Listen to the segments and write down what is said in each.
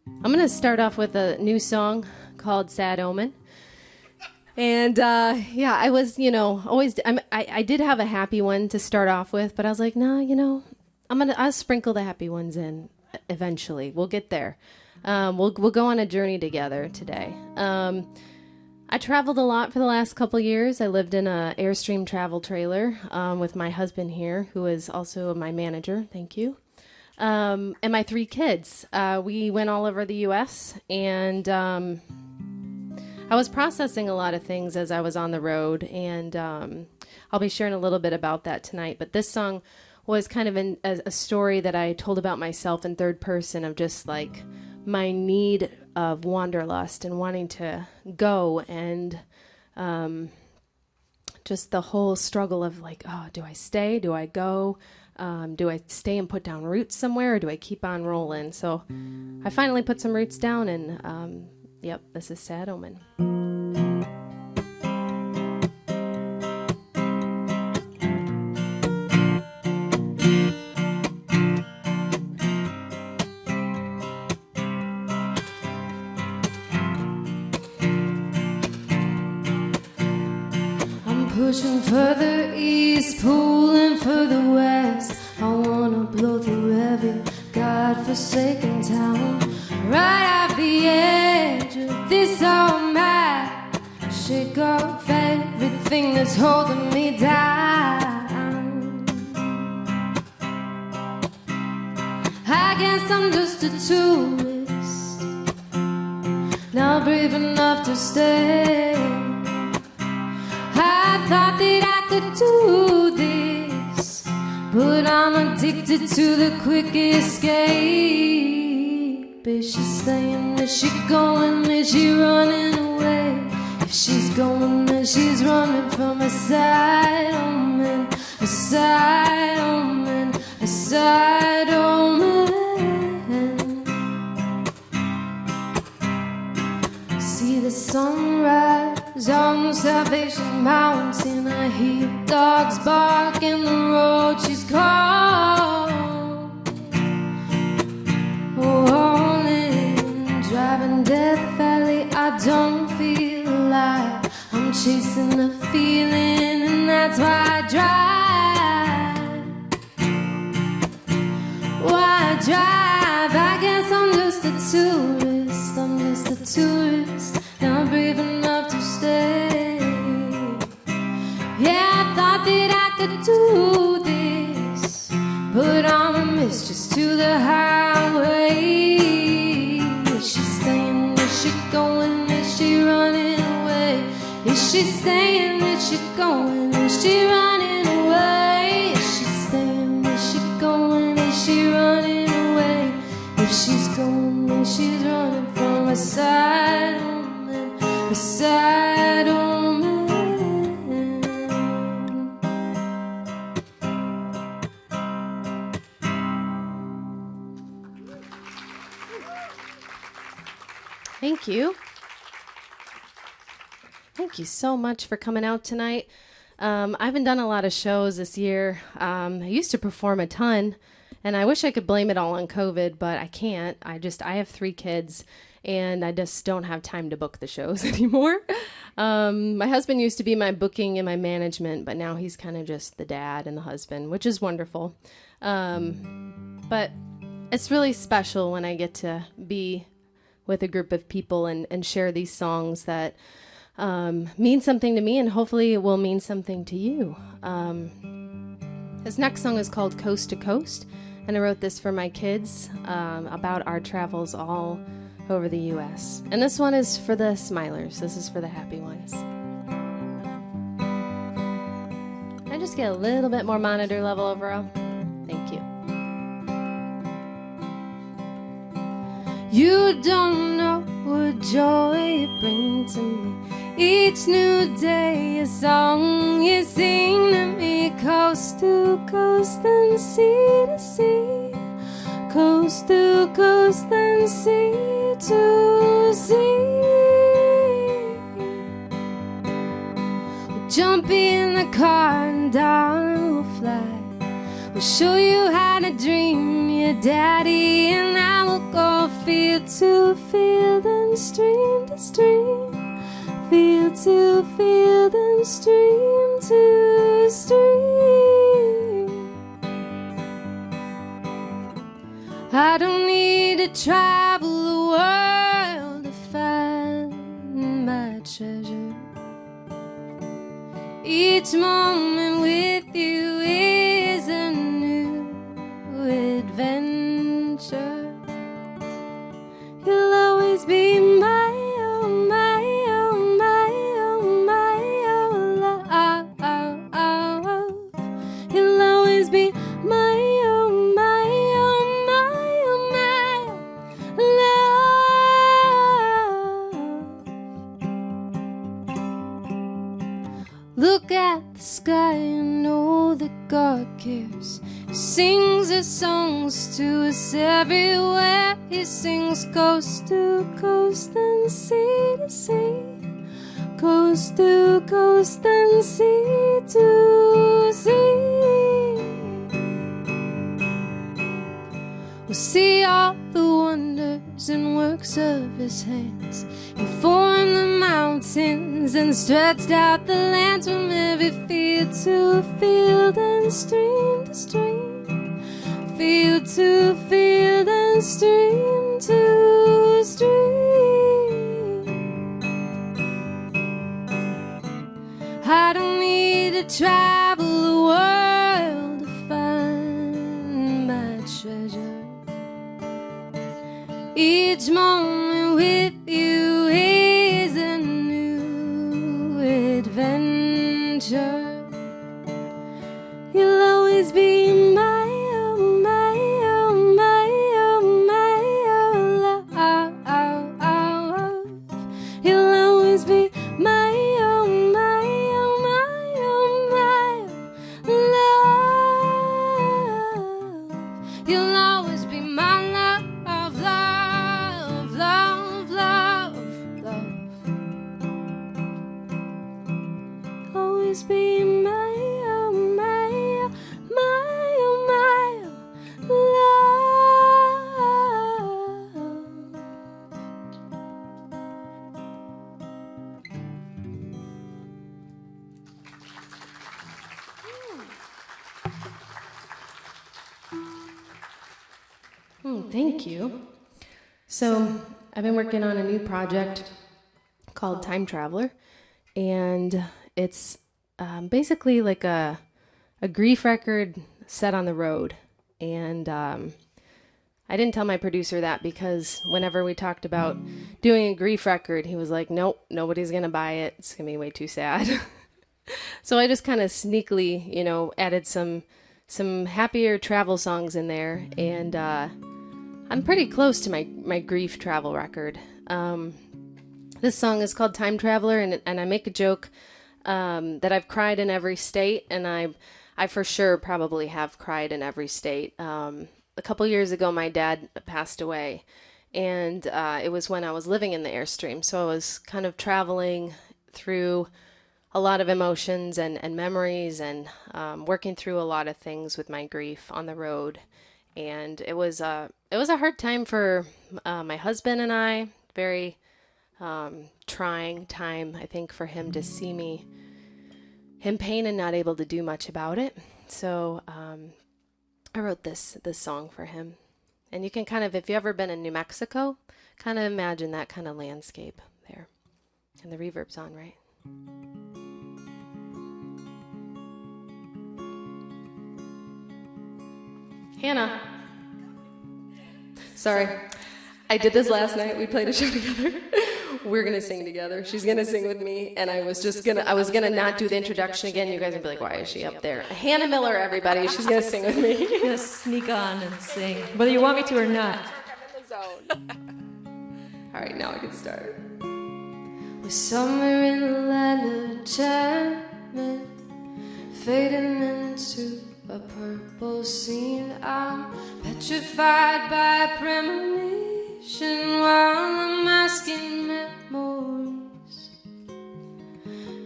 I'm going to start off with a new song called Sad Omen. And yeah, I was, always, I did have a happy one to start off with, but I was like, no, I'll sprinkle the happy ones in eventually. We'll get there. We'll go on a journey together today. I traveled a lot for the last couple years. I lived in a Airstream travel trailer with my husband here, who is also my manager. Thank you. And my 3 kids. We went all over the U.S. and I was processing a lot of things as I was on the road, and I'll be sharing a little bit about that tonight. But this song was kind of a story that I told about myself in third person of just like my need of wanderlust and wanting to go, and just the whole struggle of like, oh, do I stay? Do I go? Do I stay and put down roots somewhere, or do I keep on rolling? So I finally put some roots down, and yep, this is Sad Omen. Pushing further east, pulling further west. I wanna blow through every godforsaken town, right off the edge of this old map. Shake off everything that's holding me down. I guess I'm just a tourist, not brave enough to stay. I thought that I could do this, but I'm addicted to the quick escape. Is she staying? Is she going? Is she running away? If she's going, then she's running from a sad omen, a sad omen, a sad omen. See the sunrise on Salvation Mountain. I hear dogs bark in the road. She's cold. Oh, rolling, driving Death Valley. I don't feel alive. I'm chasing the feeling, and that's why I drive. Why I drive? I guess I'm just a tourist. I'm just a tourist, not brave enough to stay. Yeah, I thought that I could do this, but I'm a mistress to the highway. Is she staying? Is she going? Is she running away? Is she staying? Is she going? Is she running away? Is she staying? Is she going? Is she running away? If she's going, then she's running from a sad omen, a sad omen. Thank you. Thank you so much for coming out tonight. I haven't done a lot of shows this year. I used to perform a ton, and I wish I could blame it all on COVID, but I can't. I have 3 kids, and I just don't have time to book the shows anymore. My husband used to be my booking and my management, but now he's kind of just the dad and the husband, which is wonderful. But it's really special when I get to be with a group of people and share these songs that mean something to me, and hopefully it will mean something to you. This next song is called Coast to Coast, and I wrote this for my kids about our travels all over the U.S. And this one is for the smilers. This is for the happy ones. Can I just get a little bit more monitor level overall? Thank you. You don't know what joy it brings to me. Each new day, a song you sing to me. Coast to coast and sea to sea. Coast to coast and sea to sea. We'll jump in the car and darling we'll fly. We'll show you how to dream, your daddy and I will go feel field to field and stream to stream, field to field and stream to stream. I don't need to travel the world to find my treasure. Each moment with you is a new adventure. You'll always be my, oh my, oh my, oh my, oh love. You'll always be my, oh my, oh my, oh my love. Look at the sky and know that God cares. He sings his songs to us everywhere. He sings coast to coast and sea to sea, coast to coast and sea to sea. We'll see all the wonders and works of his hands. He formed the mountains and stretched out the lands, from every field to field and stream to stream, field to field and stream to stream. I don't need to travel the world to find my treasure. Each moment with you is a new adventure. You'll always be my, oh my, oh my, oh my, oh love. You'll always be my, oh my, oh my, oh my love. You'll always be my love, love, love, love, love. Always be my, oh my, oh my, oh my love. Thank you. So I've been working on a new project called Time Traveler, and it's basically like a grief record set on the road. And I didn't tell my producer that, because whenever we talked about doing a grief record, he was like, nope, nobody's going to buy it. It's going to be way too sad. So I just kind of sneakily, added some happier travel songs in there. And I'm pretty close to my grief travel record. This song is called Time Traveler, and I make a joke that I've cried in every state, and I for sure probably have cried in every state. A couple years ago, my dad passed away, and it was when I was living in the Airstream, so I was kind of traveling through a lot of emotions and memories, and working through a lot of things with my grief on the road. And it was a hard time for my husband and I. Very trying time, I think, for him to see me in pain and not able to do much about it. So I wrote this song for him. And you can kind of, if you've ever been in New Mexico, kind of imagine that kind of landscape there. And the reverb's on, right? Hannah. Sorry. I did this last night. We played a show together. We're going to sing together. She's going to sing with me. And I was going to not do the introduction again. You guys would be like, why is she up there? Hannah Miller, everybody. She's going to sing with me. Just sneak on and sing, whether you want me to or not. All right, now I can start. We're somewhere in the land of enchantment, fading into a purple scene. I'm petrified by premonition while I'm masking memories.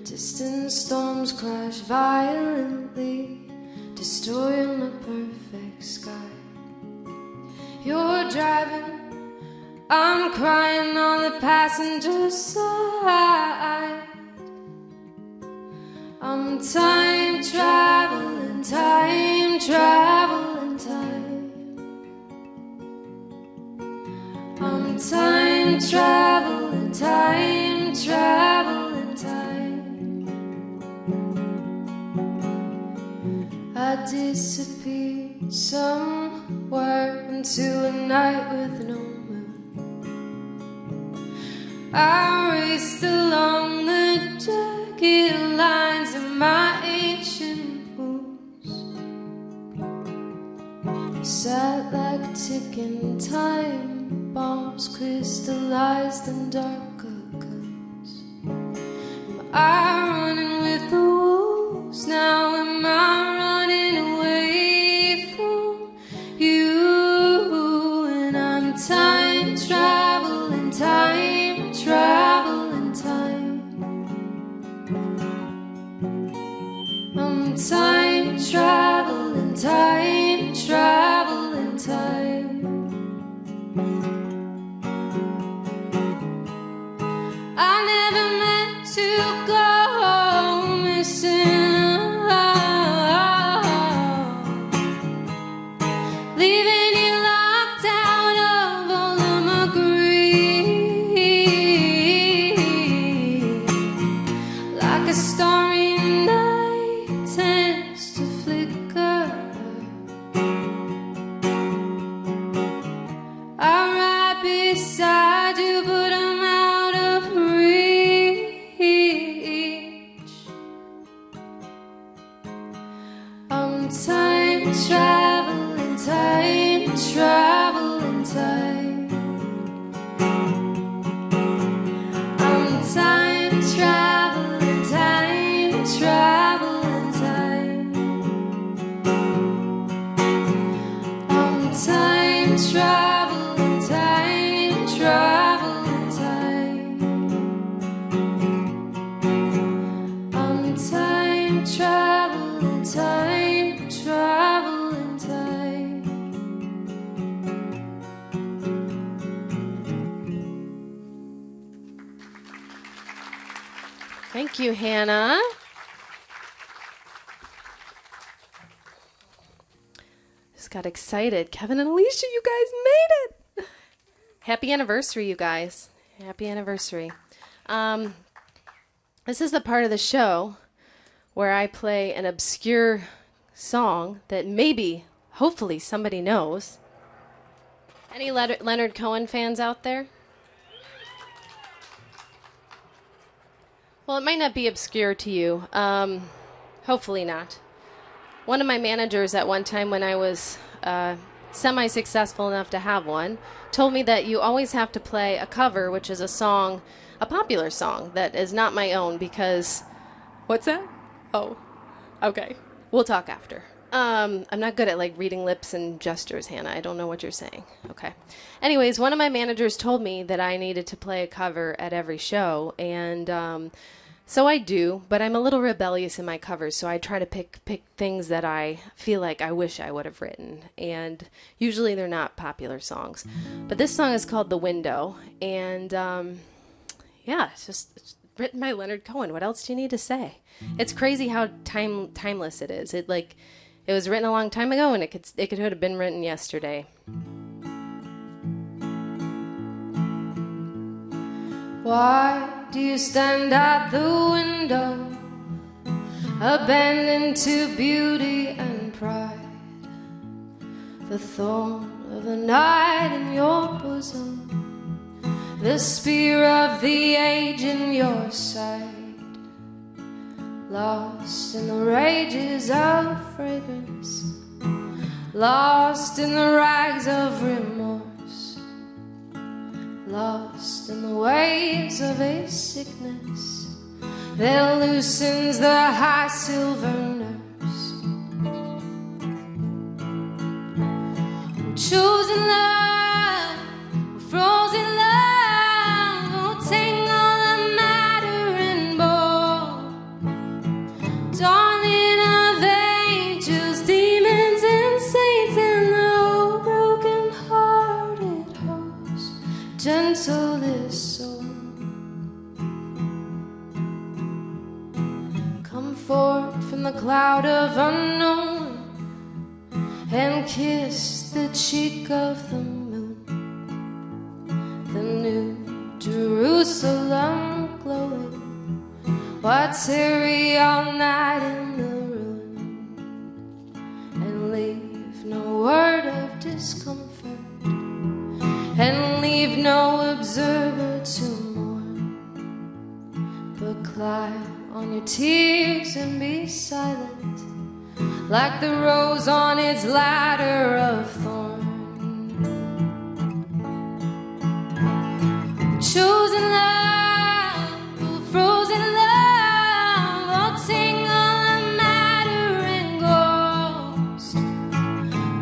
Distant storms crash violently, destroying the perfect sky. You're driving I'm crying on the passenger side. I'm time traveling, time traveling, time. I'm time traveling, time traveling, time. I disappeared somewhere into a night with no moon. I raced along the jagged lines of my ancient wounds. Sat like a ticking time bombs, crystallized in dark cocoons. Am I running with the wolves now? Am I running away from you? And I'm time traveling, time traveling, time. I'm time traveling, time traveling, time. I never meant to go missing, leaving you locked out of all of my grief. Like a starry night tends to flicker, I ride beside you, but I'm out of reach. I'm time traveling, time traveling, time. I'm time traveling, time traveling, time. I'm time traveling, time traveling, time. I'm time traveling, time traveling, time. Thank you, Hannah. Just got excited. Kevin and Alicia, you guys made it. Happy anniversary, you guys. Happy anniversary. This is the part of the show where I play an obscure song that maybe, hopefully, somebody knows. Any Leonard Cohen fans out there? Well, it might not be obscure to you. Hopefully not. One of my managers at one time when I was semi-successful enough to have one told me that you always have to play a cover, which is a song, a popular song that is not my own because... What's that? Oh, okay. We'll talk after. I'm not good at like reading lips and gestures, Hannah. I don't know what you're saying. Okay. Anyways, one of my managers told me that I needed to play a cover at every show, and so I do, but I'm a little rebellious in my covers, so I try to pick things that I feel like I wish I would have written, and usually they're not popular songs. But this song is called The Window, and yeah, it's written by Leonard Cohen. What else do you need to say? It's crazy how timeless it is. It was written a long time ago, and it could have been written yesterday. Why do you stand at the window, abandoned to beauty and pride? The thorn of the night in your bosom, the spear of the age in your side. Lost in the rages of fragrance, lost in the rags of remorse, lost in the waves of a sickness that loosens the high silver nerves. Chosen love, frozen love, will tangle the matter and bone. Darling of angels, demons and saints, and the broken-hearted host, gentlest soul. Come forth from the cloud of unknown and kiss the cheek of the moon, the new Jerusalem glowing. Why tarry all night in the ruin and leave no word of discomfort, and leave no observer to mourn, but climb on your tears and be silent, like the rose on its ladder of thorn. Chosen love, frozen love, all tingle and matter and ghost,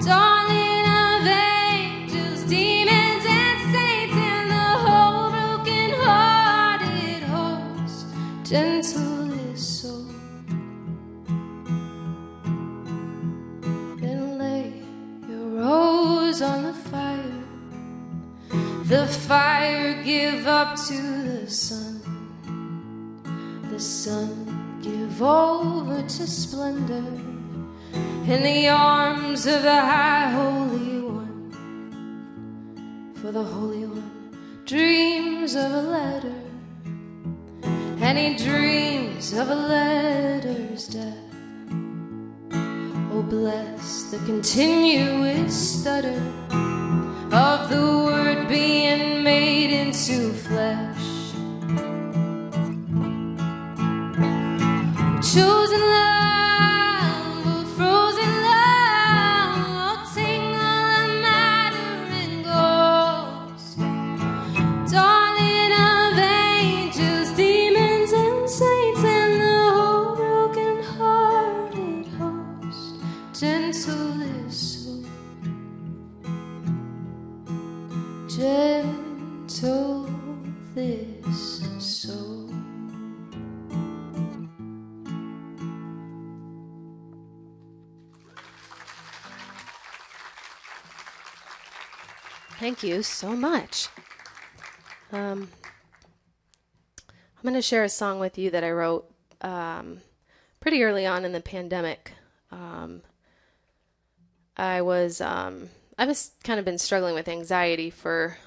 darling of angels, demons and saints, and the whole broken-hearted host, gentlest soul. Then lay your rose on the fire, the fire give up to the sun give over to splendor in the arms of the high Holy One. For the Holy One dreams of a letter, and he dreams of a letter's death. Oh, bless the continuous stutter of the word being made into flesh. Chosen love, frozen love, all tingle and matter and ghost, darling of angels, demons and saints, and the whole broken-hearted host, gentlest soul. Gentle this soul. Thank you so much. I'm going to share a song with you that I wrote pretty early on in the pandemic. I've kind of been struggling with anxiety for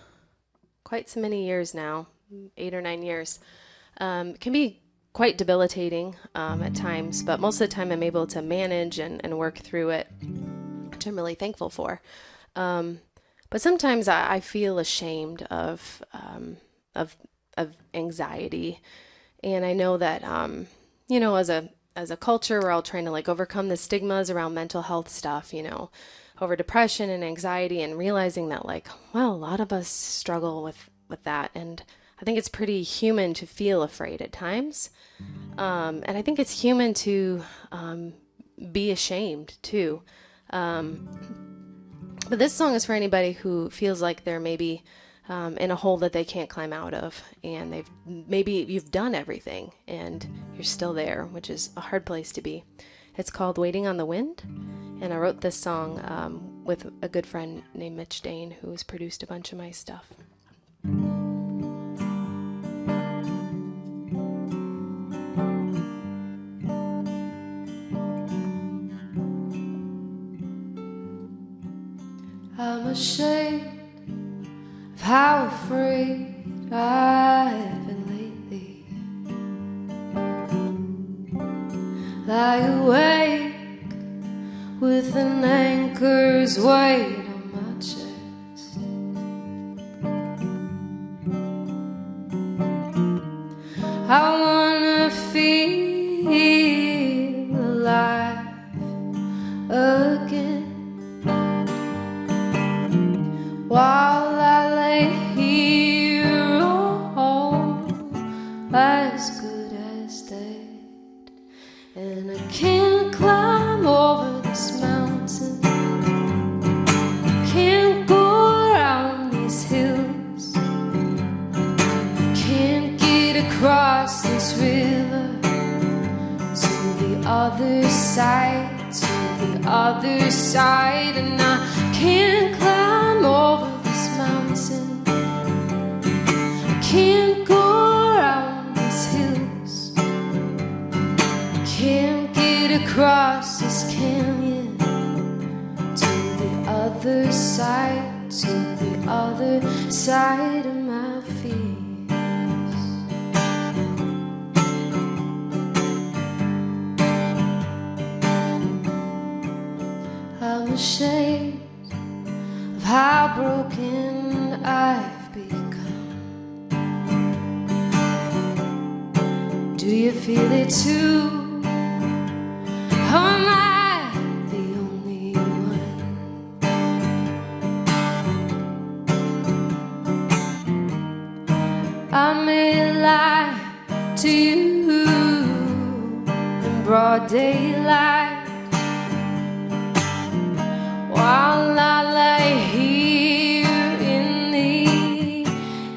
quite so many years now, 8 or 9 years. It can be quite debilitating at times, but most of the time I'm able to manage and work through it, which I'm really thankful for. But sometimes I feel ashamed of anxiety, and I know that as a culture, we're all trying to like overcome the stigmas around mental health stuff, over depression and anxiety, and realizing that a lot of us struggle with that, and I think it's pretty human to feel afraid at times, and I think it's human to be ashamed too. But this song is for anybody who feels like they're maybe in a hole that they can't climb out of, and you've done everything and you're still there, which is a hard place to be. It's called Waiting on the Wind, and I wrote this song with a good friend named Mitch Dane, who has produced a bunch of my stuff. I'm ashamed of how afraid I've been lately. Lie awake with an anchor's weight on my chest. I wanna feel alive again. While I lay here all as good as dead, and I can't climb over this mountain, can't go around these hills, can't get across this river to the other side, and I can't climb over this mountain, can't go around these hills, can't get across this canyon to the other side, to the other side of my fears. I'm ashamed of how broken I've become. Do you feel it too? Or am I the only one? I may lie to you in broad daylight while I lay here in the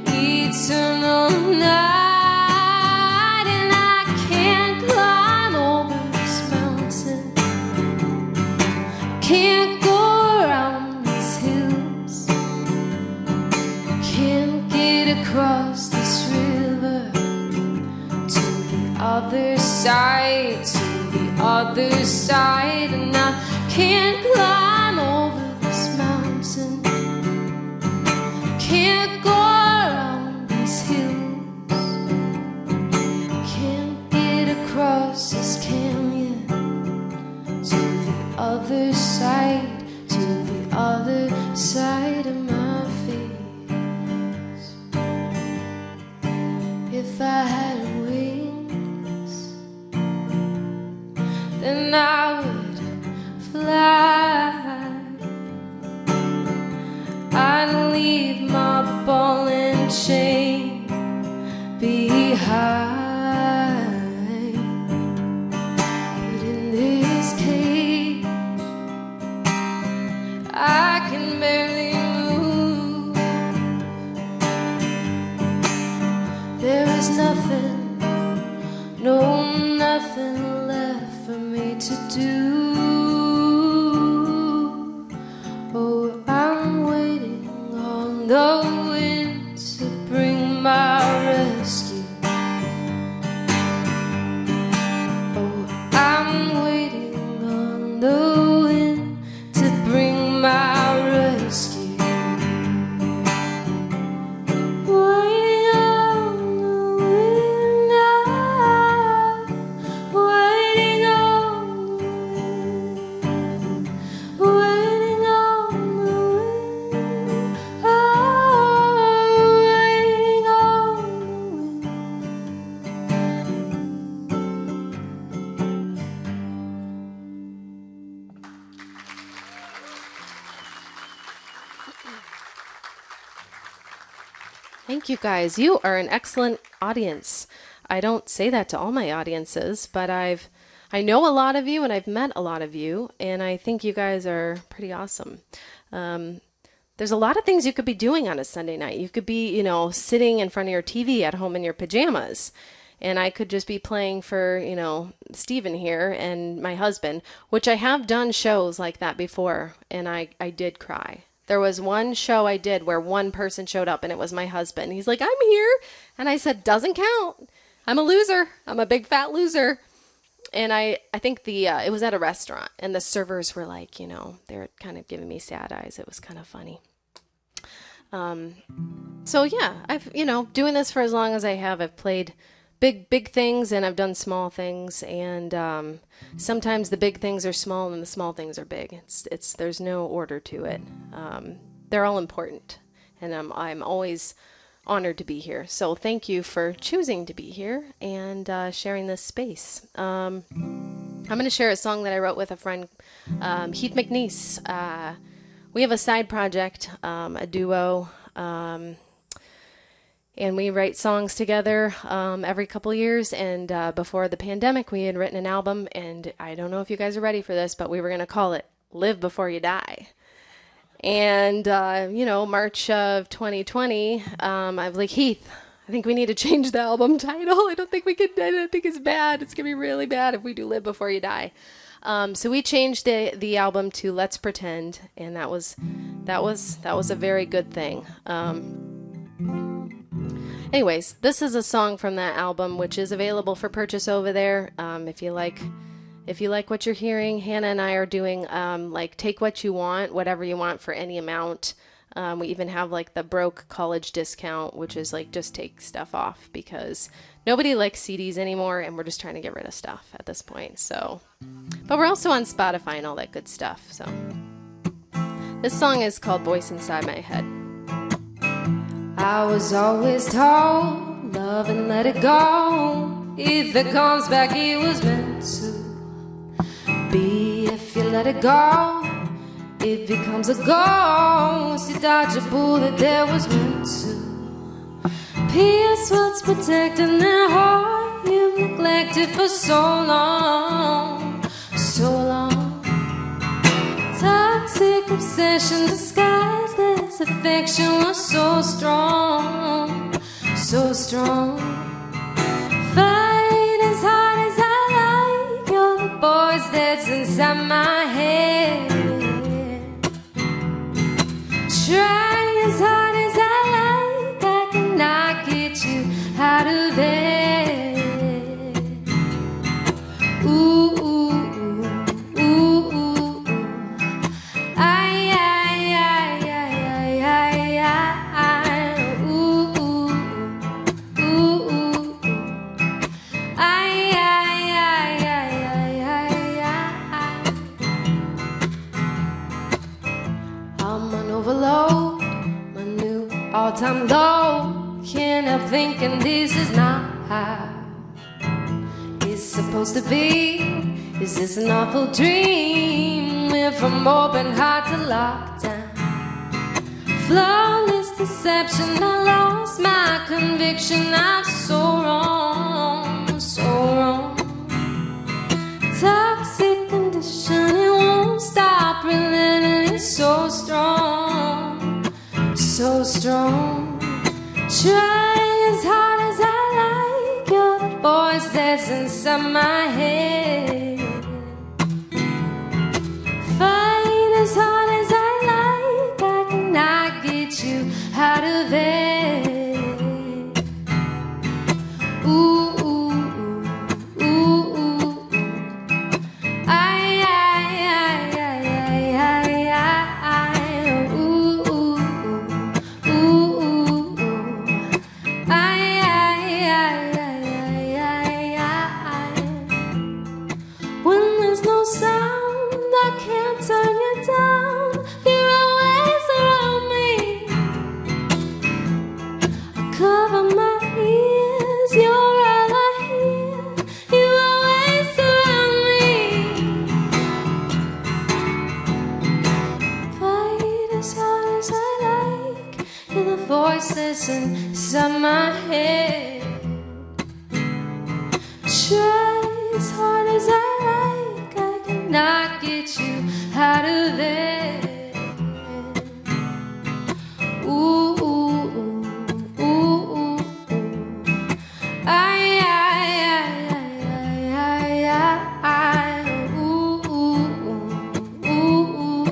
eternal night, and I can't climb over this mountain, can't go around these hills, can't get across this river to the other side, to the other side, and I can't climb over this mountain, can't go around these hills, can't get across this canyon to the other side, to the other side of my face. If I had wings, then I would fly. I'd leave my ball and chain behind, but in this cage I can barely move. There is nothing, no, nothing left for me to do. Oh, I'm waiting on the wind to bring my rescue. Oh, I'm waiting on the wind to bring my rescue. Waiting on the wind now, waiting on the wind, waiting on the wind, oh, waiting on the Thank you guys. You are an excellent audience. I don't say that to all my audiences, but I know a lot of you and I've met a lot of you, and I think you guys are pretty awesome. There's a lot of things you could be doing on a Sunday night. You could be, sitting in front of your TV at home in your pajamas, and I could just be playing for, Steven here and my husband, which I have done shows like that before, and I did cry. There was one show I did where one person showed up, and it was my husband. He's like, "I'm here." And I said, "Doesn't count. I'm a loser. I'm a big fat loser." And I think it was at a restaurant, and the servers were like, they were kind of giving me sad eyes. It was kind of funny. So yeah, I've, doing this for as long as I have, I've played big things, and I've done small things, and sometimes the big things are small and the small things are big. There's no order to it. They're all important, and I'm always honored to be here. So thank you for choosing to be here and sharing this space. I'm going to share a song that I wrote with a friend, Heath McNeese. We have a side project, a duo, and we write songs together every couple years. And before the pandemic, we had written an album, and I don't know if you guys are ready for this, but we were going to call it Live Before You Die. And, March of 2020, I was like, Heath, I think we need to change the album title. I don't think we could. I don't think it's bad. It's going to be really bad if we do Live Before You Die. So we changed the album to Let's Pretend, and that was a very good thing. Anyways, this is a song from that album, which is available for purchase over there. If you like what you're hearing, Hannah and I are doing like take what you want, whatever you want for any amount. We even have like the broke college discount, which is like just take stuff off because nobody likes CDs anymore, and we're just trying to get rid of stuff at this point. So, but we're also on Spotify and all that good stuff. So, this song is called "Voice Inside My Head." I was always told, love and let it go. If it comes back, it was meant to be. If you let it go, it becomes a ghost. You dodge a bullet that was meant to pierce what's protecting their heart. You've neglected for so long, so long. Toxic obsession disguised as affection was so strong, so strong. Fight as hard as I like, you're the voice that's inside my head. Try as hard as I like, I cannot get you out of bed. Ooh, ooh, ooh, ooh, ooh. Ay, ay, ay, ay, ay, ay, ay. Ooh, ooh, ooh, ooh. Ay, ay, ay, ay, ay, ay, ay. I'm on overload, my new all-time low. Can't help thinking this is not how it's supposed to be. Is this an awful dream? We're from open heart to lockdown. Flawless deception, I lost my conviction. I'm so wrong, so wrong. Toxic condition, it won't stop relenting. It's so strong, so strong. Try as hard as I like, you're the voice that's inside my head. Fight as hard as I like, I cannot get you out of bed. Ooh, ooh, ooh, ooh, ooh. Ay, ay, ay, ay, ay, ay, ay. Ooh, ooh, ooh, ooh, ooh. Ay, ay, ay, ay, ay, ay, ay. When there's no sound, I can't turn you down. You're always around me. I cover my ears, you're all I hear. You're always around me. Fight as hard as I like, you're the voice that's inside my head. Try as hard as I like, I cannot get you out of bed. Ooh, ooh, ooh, ooh, ooh, ooh. Ay, ay, ay, ay, ay, ay, ay. Ooh, ooh, ooh, ooh, ooh.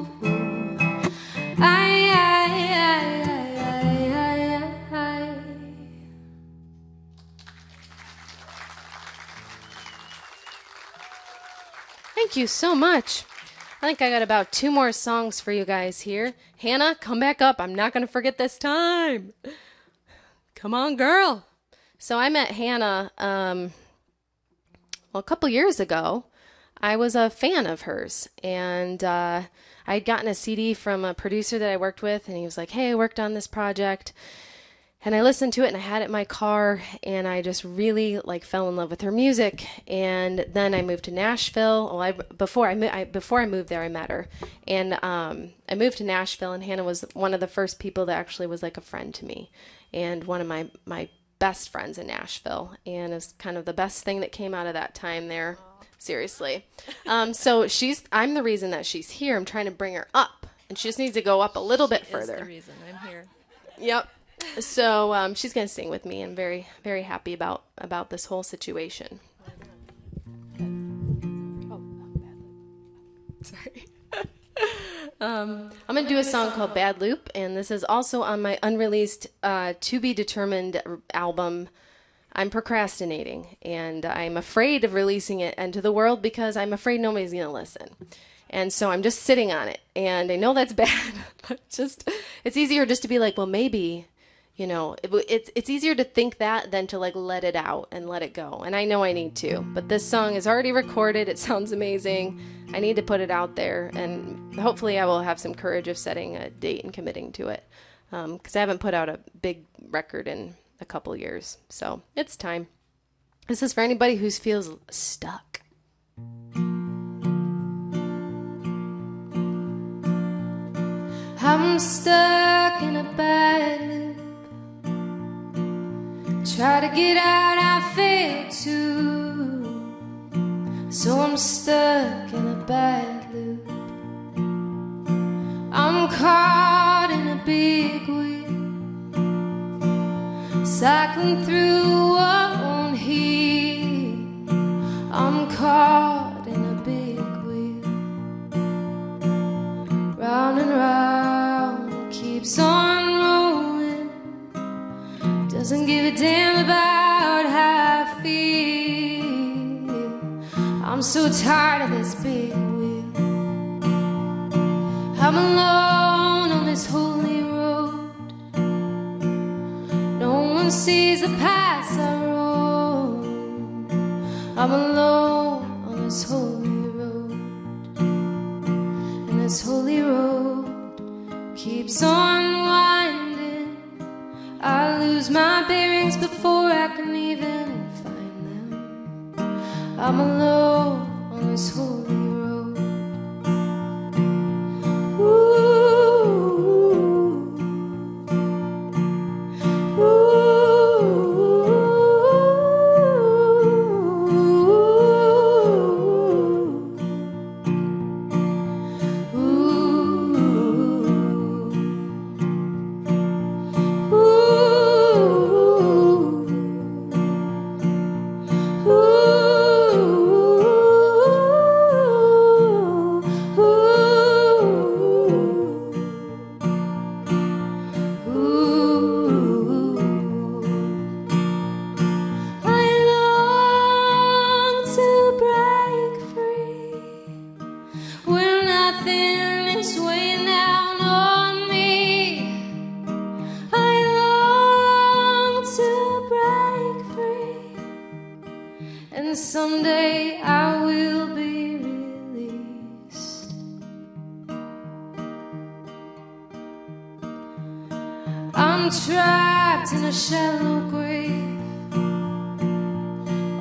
Ay, ay, ay, ay, ay, ay, ay. Thank you so much. I think I got about 2 more songs for you guys here. Hannah, come back up. I'm not going to forget this time. Come on, girl. So I met Hannah a couple years ago. I was a fan of hers, and I had gotten a CD from a producer that I worked with, and he was like, hey, I worked on this project. And I listened to it, and I had it in my car, and I just really fell in love with her music. And then I moved to Nashville. Well, before I moved there, I met her, and I moved to Nashville. And Hannah was one of the first people that actually was like a friend to me, and one of my best friends in Nashville. And it's kind of the best thing that came out of that time there. Seriously. So I'm the reason that she's here. I'm trying to bring her up, and she just needs to go up a little bit further. Is the reason I'm here. Yep. So she's going to sing with me. I'm very, very happy about this whole situation. Oh, not bad. Sorry. I'm going to do a song called Bad Loop, and this is also on my unreleased To Be Determined album. I'm procrastinating, and I'm afraid of releasing it into the world because I'm afraid nobody's going to listen. And so I'm just sitting on it, and I know that's bad, but it's easier just to be like, well, maybe, it's easier to think that than to like let it out and let it go. And I know I need to, but this song is already recorded. It sounds amazing. I need to put it out there, and hopefully I will have some courage of setting a date and committing to it, because I haven't put out a big record in a couple years, so it's time. This is for anybody who feels stuck. I'm stuck in a bad loop. Try to get out, I fail to. So I'm stuck in a bad loop. I'm caught in a big wheel, cycling through what won't heal. I'm caught in a big wheel, round and round, keeps on rolling. Doesn't give a damn about how I feel. I'm so tired of this big wheel. I'm alone on this holy road. No one sees the paths I roam. I'm alone on this holy road, and this holy road keeps on winding. I lose my bearings before I can even find them. I'm alone on this holy road. Someday I will be released. I'm trapped in a shallow grave.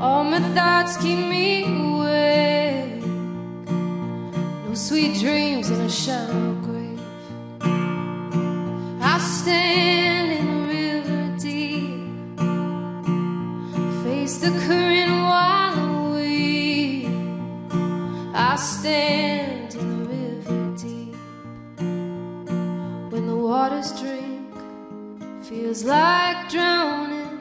All my thoughts keep me awake. No sweet dreams in a shallow grave. I stand in the river deep, face the current wild. I stand in the river deep. When the waters drink, feels like drowning,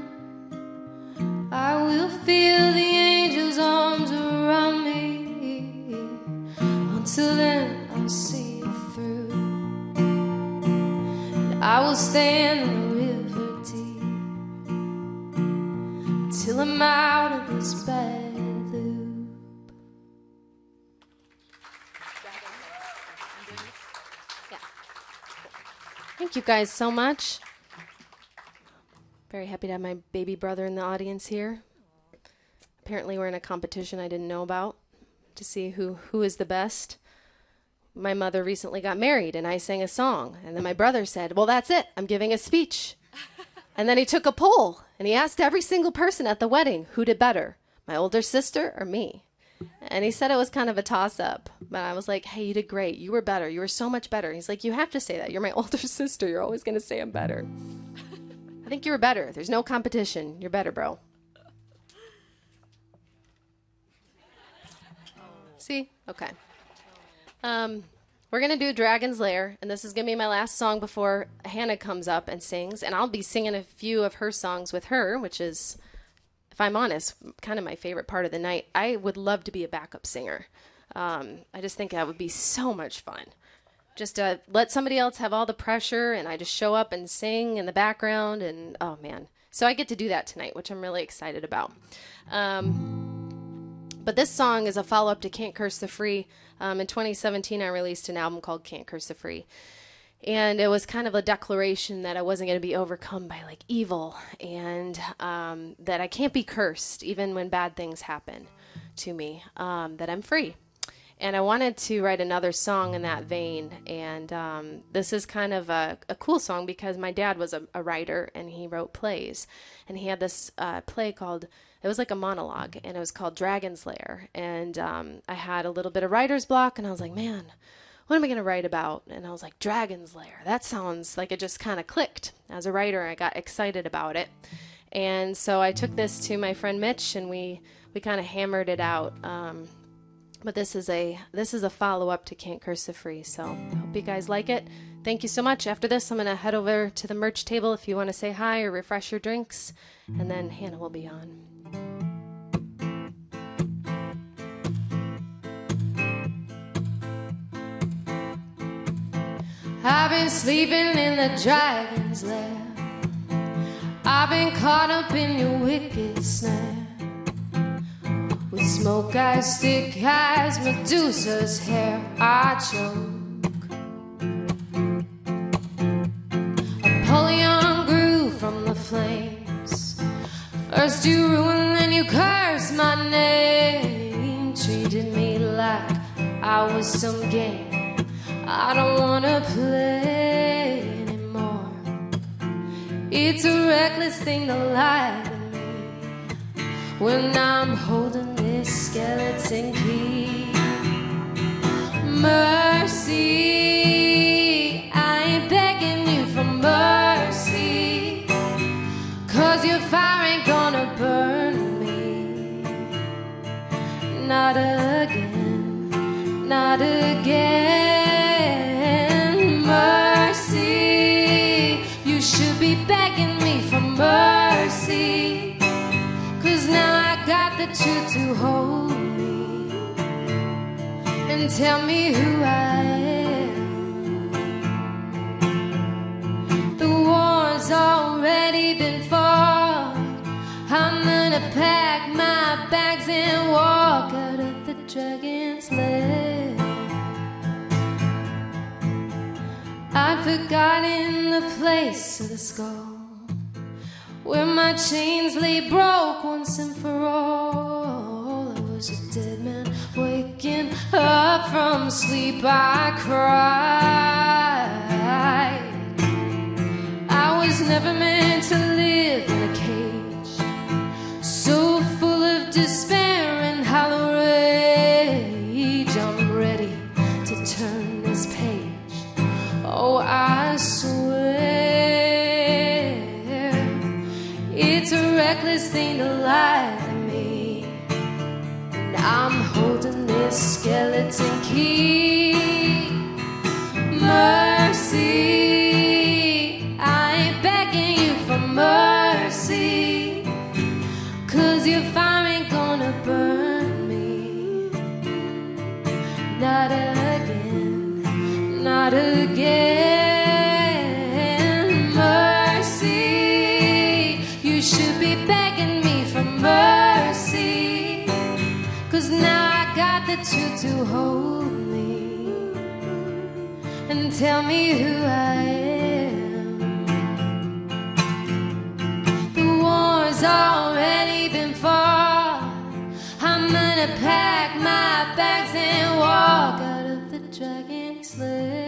I will feel the angels' arms around me. Until then I'll see you through, and I will stand in the river deep till I'm out of this bed. Thank you guys so much. Very happy to have my baby brother in the audience here. Apparently we're in a competition I didn't know about to see who is the best. My mother recently got married and I sang a song, and then my brother said, well, that's it, I'm giving a speech. And then he took a poll and he asked every single person at the wedding who did better, my older sister or me. And he said it was kind of a toss-up, but I was like, hey, you did great. You were better. You were so much better. He's like, you have to say that. You're my older sister. You're always going to say I'm better. I think you were better. There's no competition. You're better, bro. See? Okay. We're going to do Dragon's Lair, and this is going to be my last song before Hannah comes up and sings, and I'll be singing a few of her songs with her, which is, if I'm honest, kind of my favorite part of the night. I would love to be a backup singer. I just think that would be so much fun. just let somebody else have all the pressure, and I just show up and sing in the background, and oh man. So I get to do that tonight, which I'm really excited about. But this song is a follow-up to Can't Curse the Free. In 2017, I released an album called Can't Curse the Free. And it was kind of a declaration that I wasn't going to be overcome by like evil, and that I can't be cursed even when bad things happen to me, that I'm free. And I wanted to write another song in that vein. And this is kind of a cool song because my dad was a writer, and he wrote plays. And he had this play called, it was like a monologue, and it was called Dragon's Lair. And I had a little bit of writer's block, and I was like, man, what am I going to write about? And I was like, Dragon's Lair. That sounds like it just kind of clicked. As a writer, I got excited about it. And so I took this to my friend Mitch, and we kind of hammered it out. But this is a follow-up to Can't Curse the Free. So I hope you guys like it. Thank you so much. After this, I'm going to head over to the merch table if you want to say hi or refresh your drinks. And then Hannah will be on. I've been sleeping in the dragon's lair. I've been caught up in your wicked snare. With smoke eyes, thick eyes, Medusa's hair, I choke. Apollyon grew from the flames. First you ruined, then you cursed my name. Treated me like I was some game I don't wanna play anymore. It's a reckless thing to lie to me when I'm holding this skeleton key. Mercy, I ain't begging you for mercy, 'cause your fire ain't gonna burn me. Not again, not again. Mercy, you should be begging me for mercy, 'cause now I got the truth to hold me and tell me who I am. The war's already been fought. I'm gonna pack my bags and walk out of the dragon's lair. I'd forgotten the place of the skull, where my chains lay broke once and for all. I was a dead man waking up from sleep. I cried. I was never meant to live in a cage, so full of despair and hollow rage. I'm ready to turn this page. Oh, I swear it's a reckless thing to lie to me, and I'm holding this skeleton key. Mercy, I ain't begging you for mercy, 'cause your fire ain't gonna burn me. Not again, not again. Mercy, you should be begging me for mercy, 'cause now I got the truth to hold me and tell me who I am. The war's already been fought. I'm gonna pack my bags and walk out of the dragon's lair.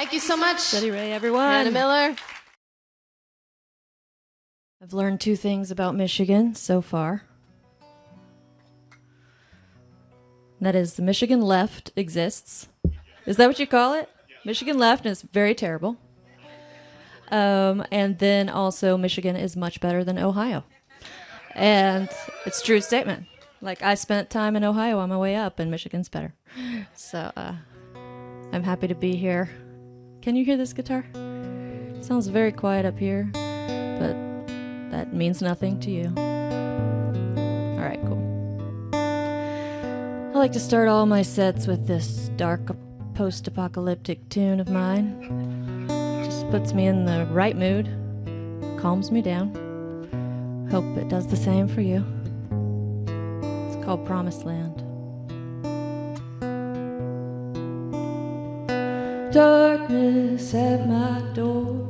Thank you so much. Jetty Rae, everyone. Hannah Miller. I've learned 2 things about Michigan so far. That is, the Michigan left exists. Is that what you call it? Yeah. Michigan left, and it's very terrible. And then also, Michigan is much better than Ohio. And it's a true statement. Like, I spent time in Ohio on my way up, and Michigan's better. So, I'm happy to be here. Can you hear this guitar? It sounds very quiet up here, but that means nothing to you. All right, cool. I like to start all my sets with this dark post-apocalyptic tune of mine. Just puts me in the right mood, calms me down. Hope it does the same for you. It's called Promised Land. Darkness at my door.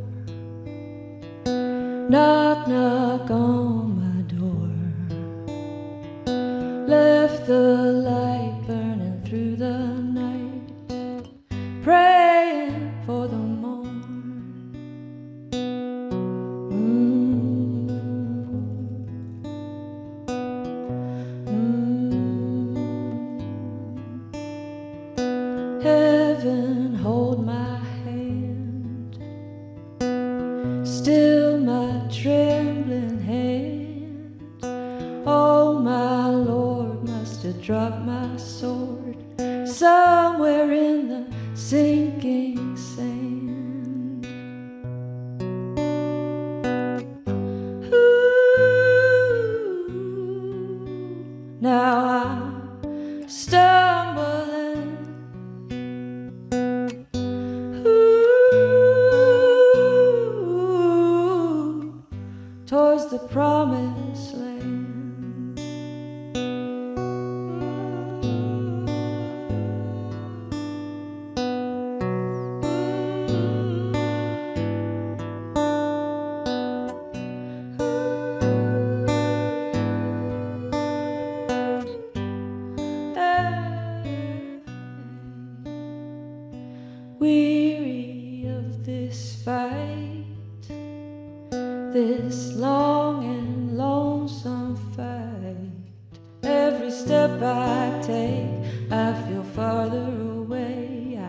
Knock, knock on my door. Left the light burning through the night, praying for the morn. Heaven, hold my hand, still my trembling hand. Oh, my Lord, must have dropped my sword somewhere in the sinking sand. Ooh, now I'm stumbling. Ooh, towards the promised land. Weary of this fight, this long and lonesome fight. Every step I take, I feel farther away. I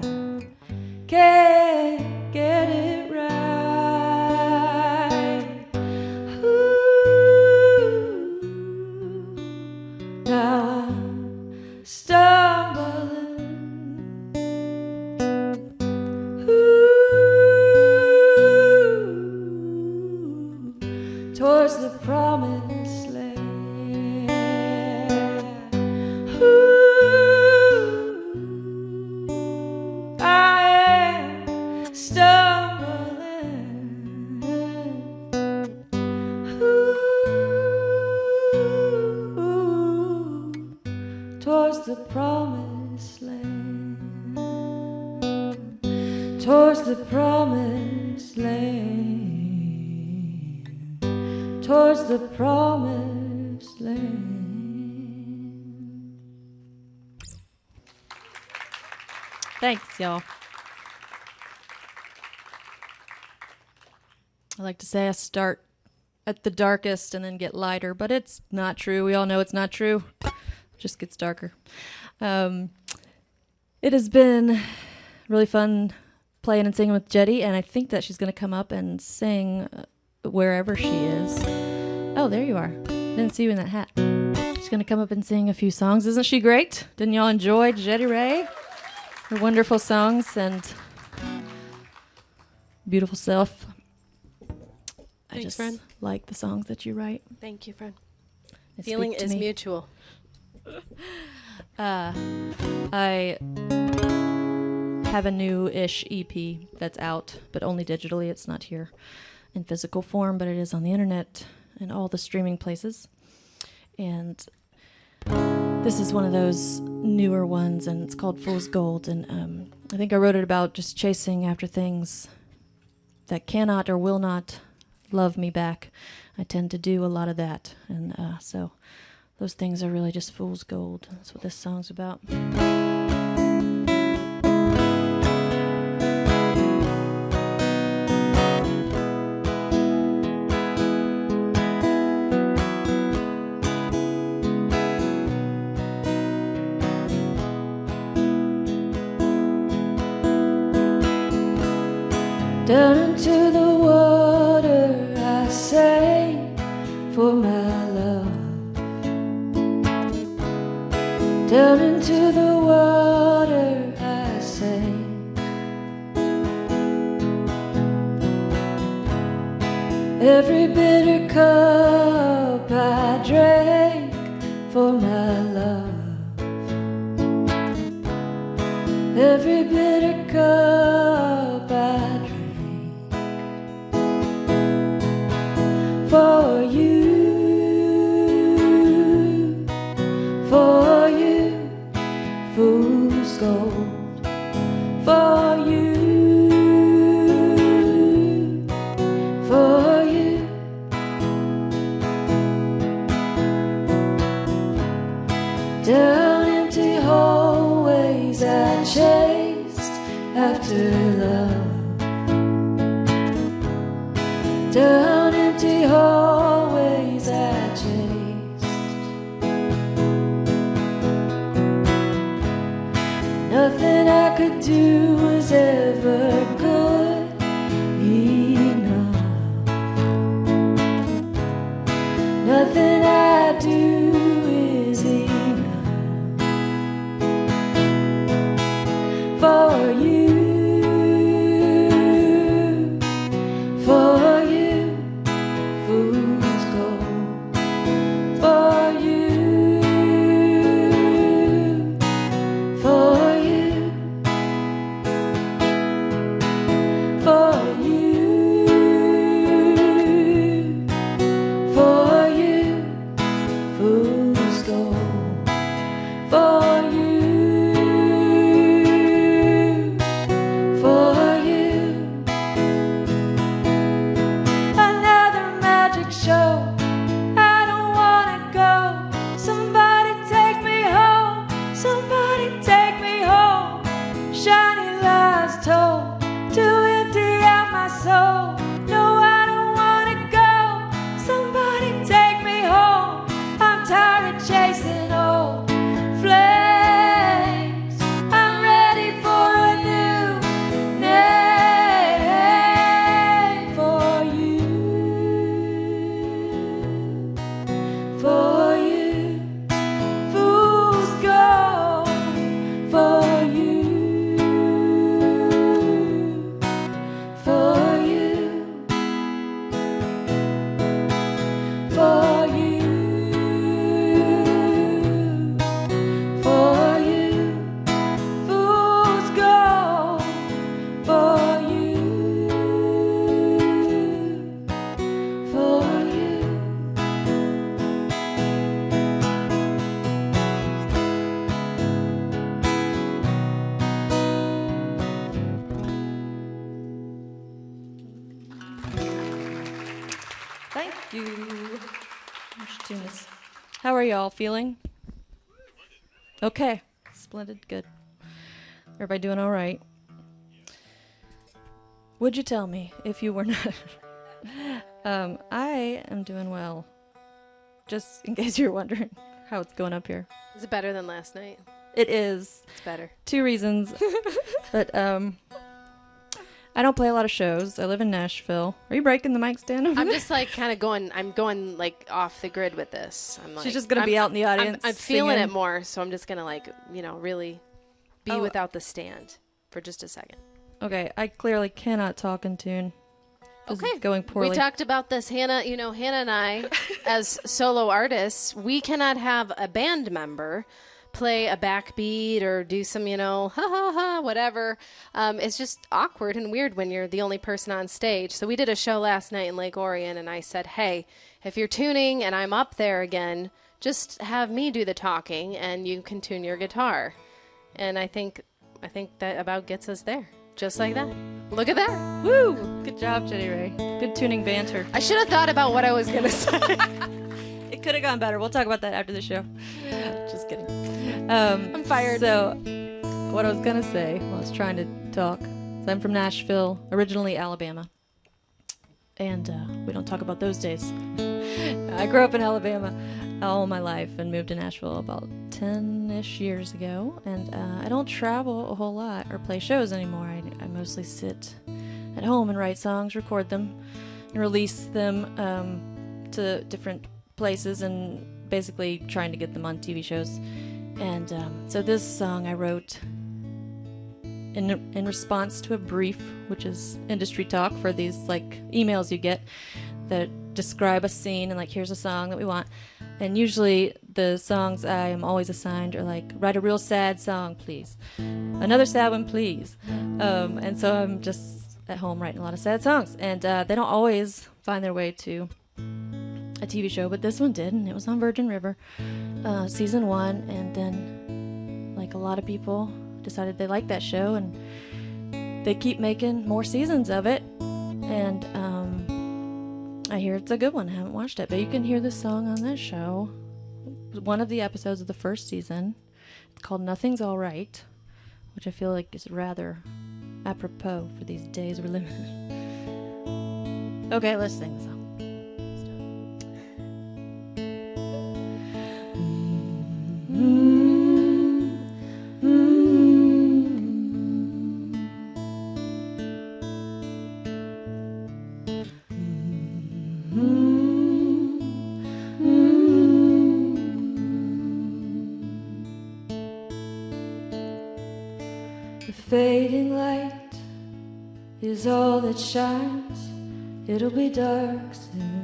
can't get it right. Ooh, now I'm stumbling. Towards the promised land. Ooh, I am stumbling. Ooh, towards the promised land. Towards the promised land. Towards the promised land. Thanks, y'all. I like to say I start at the darkest and then get lighter, but it's not true. We all know it's not true. It just gets darker. It has been really fun playing and singing with Jetty, and I think that she's going to come up and sing wherever she is. Oh, there you are. Didn't see you in that hat. She's going to come up and sing a few songs. Isn't she great? Didn't y'all enjoy Jetty Rae? Her wonderful songs and beautiful self. Thanks, I just friend. like the songs that you write. Thank you, friend. They Feeling speak to is me. mutual. I have a new-ish EP that's out, but only digitally. It's not here in physical form, but it is on the internet and all the streaming places. And this is one of those newer ones, and it's called Fool's Gold. And I think I wrote it about just chasing after things that cannot or will not love me back. I tend to do a lot of that. And so those things are really just fool's gold. That's what this song's about. Down into the water I sang for my love. Down into the water I sang. Every bitter cup I drank for my love. Every bitter cup I drank for you, fool's gold, for you, for you. Down empty hallways I chased after love. Down empty hallways I chased. Nothing I could do was ever good enough. Nothing I do is enough for you, for you, fool's gold, for you, for you, for you, for you, fool's gold, for you, for you. Another magic show. I don't wanna go. Somebody take me home. Somebody take me home. Shiny lies told to empty out my soul. No, I don't wanna go. Somebody take me home. I'm tired of chasing old flames. I'm ready for a new name for you, for you, fool's gold, for you, for you, for you, for you, fool's gold, for you, for you. Thank you. Let's tune this. How are y'all feeling? Okay. Splendid. Good. Everybody doing all right? Would you tell me if you were not? I am doing well. Just in case you're wondering how it's going up here. Is it better than last night? It is. It's better. 2 reasons. But I don't play a lot of shows. I live in Nashville. Are you breaking the mic stand over I'm there? just like kind of going. I'm going like off the grid with this. I'm like, She's just gonna be out in the audience. I'm feeling singing. it more, so I'm just gonna like really be Oh. without the stand for just a second. Okay, I clearly cannot talk in tune. This is Okay. going poorly. We talked about this, Hannah. You know, Hannah and I, as solo artists, we cannot have a band member play a backbeat or do some, ha ha ha, whatever. It's just awkward and weird when you're the only person on stage. So we did a show last night in Lake Orion, and I said, hey, if you're tuning and I'm up there again, just have me do the talking, and you can tune your guitar. And I think that about gets us there. Just like that. Look at that. Woo! Good job, Jetty Rae. Good tuning banter. I should have thought about what I was going to say. It could have gone better. We'll talk about that after the show. Just kidding. I'm fired. So, what I was going to say while I was trying to talk is I'm from Nashville, originally Alabama. And we don't talk about those days. I grew up in Alabama all my life and moved to Nashville about 10-ish years ago. And I don't travel a whole lot or play shows anymore. I mostly sit at home and write songs, record them, and release them to different places, and basically trying to get them on TV shows. And so this song I wrote in response to a brief, which is industry talk for these like emails you get that describe a scene and like, here's a song that we want. And usually the songs I am always assigned are like, write a real sad song, please. Another sad one, please. And so I'm just at home writing a lot of sad songs. And they don't always find their way to a TV show, but this one did, and it was on Virgin River, season 1. And then, like a lot of people, decided they liked that show, and they keep making more seasons of it. And I hear it's a good one. I haven't watched it, but you can hear this song on that show. One of the episodes of the first season. It's called Nothing's All Right, which I feel like is rather apropos for these days we're living in. Okay, let's sing the song. The fading light is all that shines. It'll be dark soon.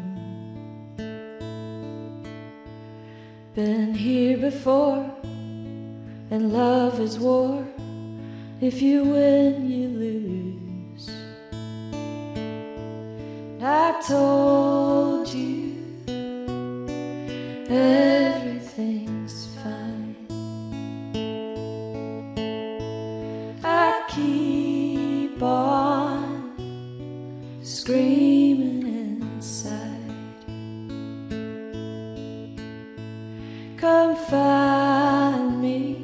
Been here before, and love is war. If you win, you lose. I told you everything's fine. I keep on screaming inside. Come find me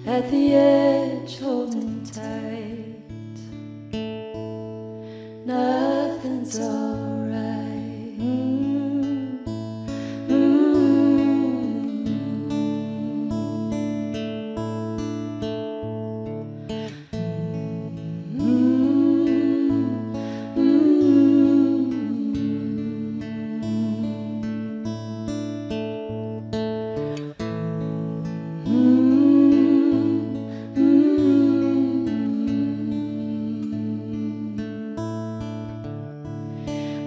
at the edge, holding tight. Nothing's alright.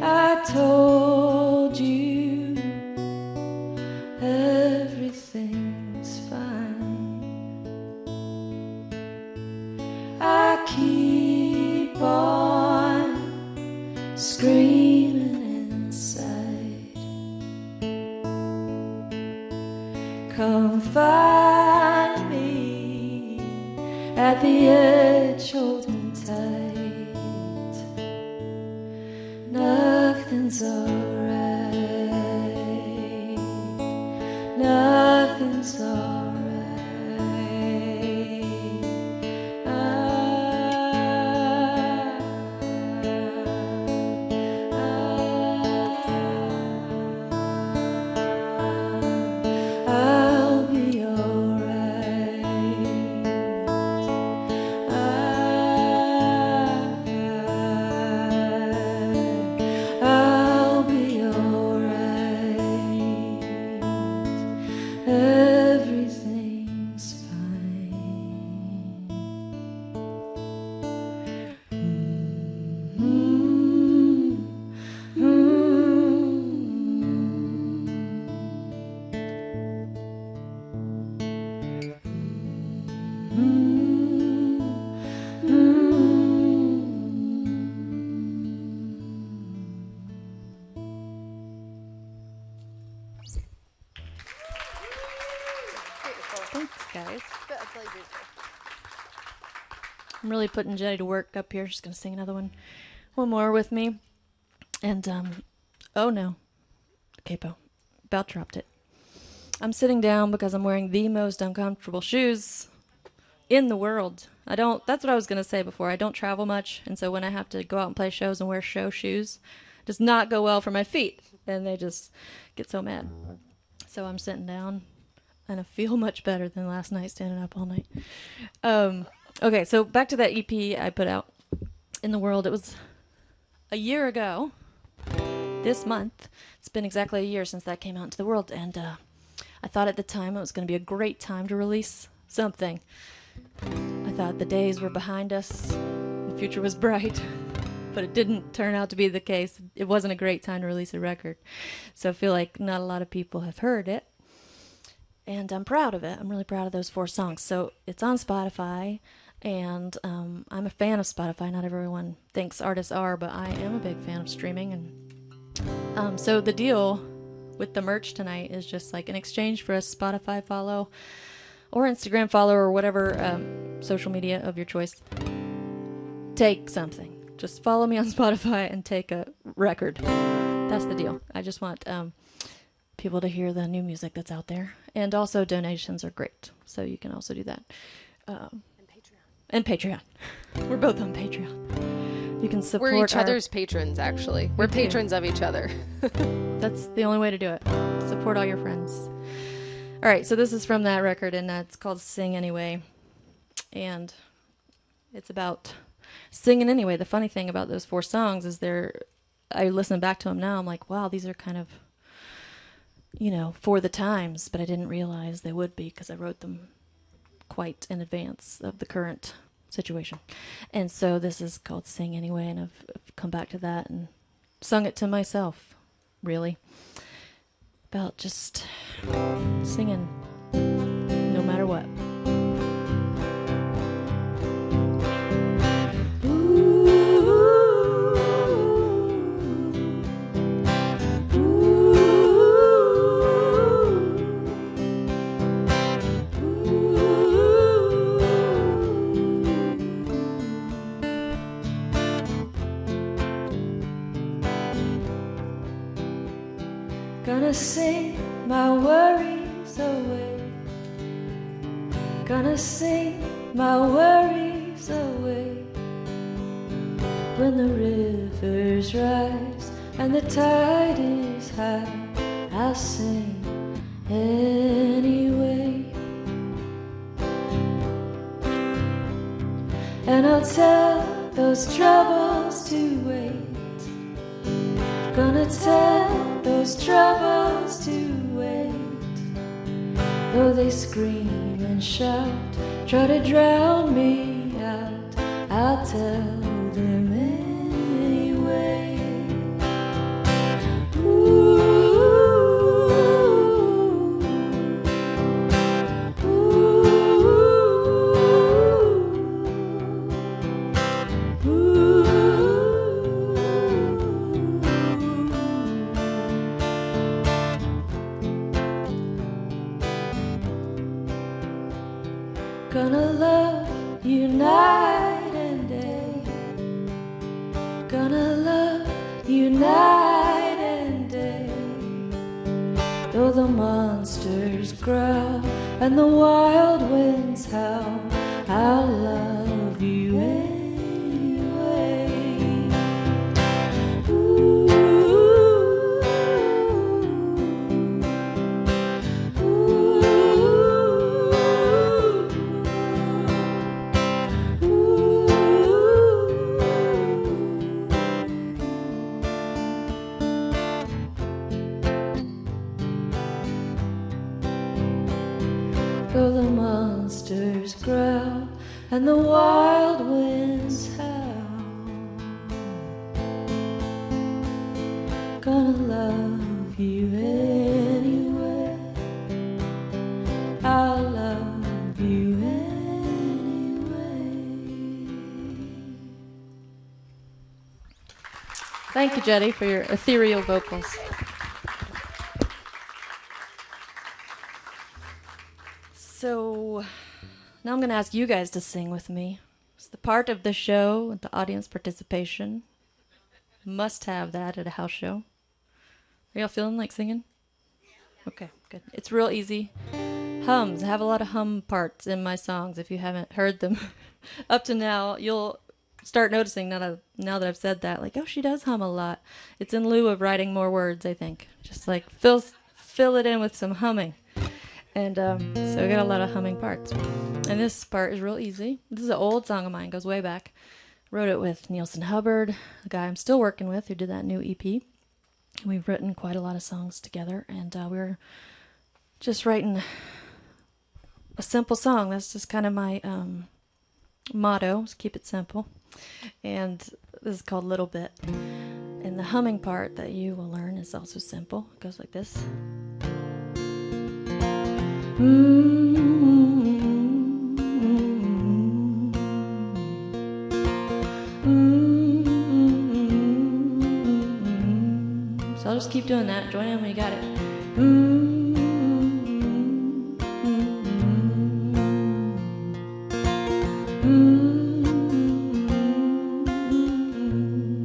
I told you everything's fine. I keep on screaming inside. Come find me at the edge, holding tight. Nothing's alright. Nothing's alright. I'll be alright. I'll be alright. Everything's fine. Thanks, guys. I'm really putting Jetty to work up here. She's gonna sing another one more with me. And oh no, capo, about dropped it. I'm sitting down because I'm wearing the most uncomfortable shoes in the world. That's what I was gonna say before. I don't travel much, and so when I have to go out and play shows and wear show shoes, it does not go well for my feet, and they just get so mad. So I'm sitting down, and I feel much better than last night standing up all night. Okay, so back to that EP I put out. in the world. It was a year ago this month. It's been exactly a year since that came out into the world, and I thought at the time it was going to be a great time to release something. I thought the days were behind us, the future was bright, but it didn't turn out to be the case. It wasn't a great time to release a record, so I feel like not a lot of people have heard it, and I'm proud of it. I'm really proud of those 4 songs. So it's on Spotify, and I'm a fan of Spotify. Not everyone thinks artists are, but I am a big fan of streaming. And so the deal with the merch tonight is just like in exchange for a Spotify follow or Instagram follow or whatever social media of your choice, take something. Just follow me on Spotify and take a record. That's the deal. I just want people to hear the new music that's out there. And also donations are great, so you can also do that. And Patreon. We're both on Patreon. You can support We're each other's patrons, actually. We're patrons of each other. That's the only way to do it. Support all your friends. All right, so this is from that record, and it's called Sing Anyway. And it's about singing anyway. The funny thing about those 4 songs is I listen back to them now, I'm like, wow, these are kind of, for the times, but I didn't realize they would be because I wrote them quite in advance of the current situation. And so this is called Sing Anyway, and I've come back to that and sung it to myself, really, about just singing no matter what. Gonna sing my worries away. Gonna sing my worries away. When the rivers rise and the tide is high, I'll sing anyway. And I'll tell those troubles to wait. Gonna tell those troubles to wait. Though they scream and shout, try to drown me out, I'll tell them anyway. Ooh, gonna love you night and day. Gonna love you night and day. Though the monsters growl and the wild winds howl, I'll love you anyway. Ooh. Though the monsters growl and the wild winds howl, gonna love you anyway. I'll love you anyway. Thank you, Jetty, for your ethereal vocals. So now I'm going to ask you guys to sing with me. It's the part of the show with the audience participation. Must have that at a house show. Are y'all feeling like singing? Okay, good. It's real easy. Hums. I have a lot of hum parts in my songs if you haven't heard them. Up to now, you'll start noticing now that I've said that, like, oh, she does hum a lot. It's in lieu of writing more words, I think. Just like fill it in with some humming. And so I got a lot of humming parts. And this part is real easy. This is an old song of mine, goes way back. Wrote it with Nielsen Hubbard, a guy I'm still working with who did that new EP. We've written quite a lot of songs together, and we're just writing a simple song. That's just kind of my motto, is keep it simple. And this is called Little Bit. And the humming part that you will learn is also simple. It goes like this. So I'll just keep doing that. Join in when you got it.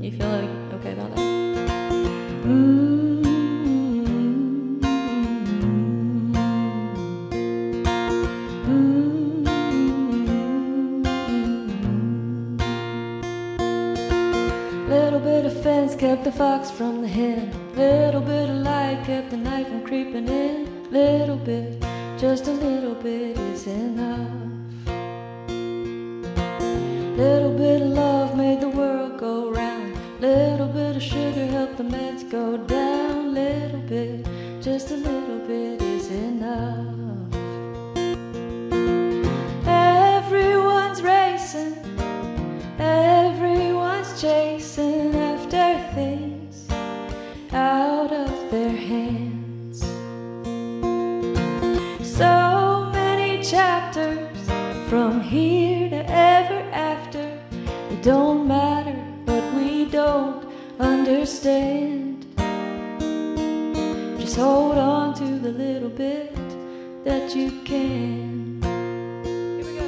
You feel okay about that? Little bit of fence kept the fox from the hen. Little bit of light kept the night from creeping in. Little bit, just a little bit is enough. Little bit of love made the world go round. Little bit of sugar helped the meds go down. Little bit, just a little bit is enough. Everyone's racing, everyone's chasing after things out of their hands. So many chapters from here to ever after. It don't matter, but we don't understand. Just hold on to the little bit that you can. Here we go.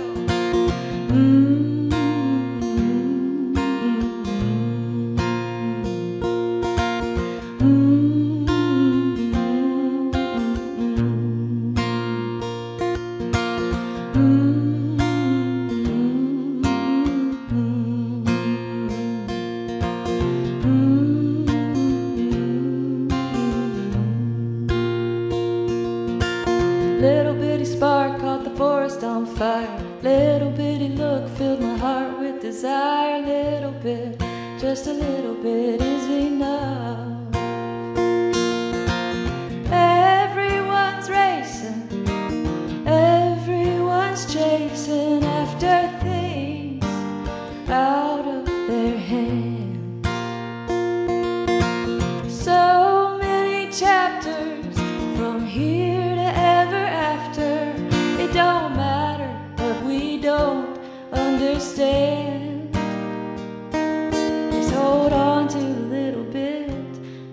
Little bitty spark caught the forest on fire. Little bitty look filled my heart with desire. Little bit, just a little bit is enough. Everyone's racing, everyone's chasing after things out of their hands. So many chapters from here to ever after. It don't matter, but we don't understand. Just hold on to the little bit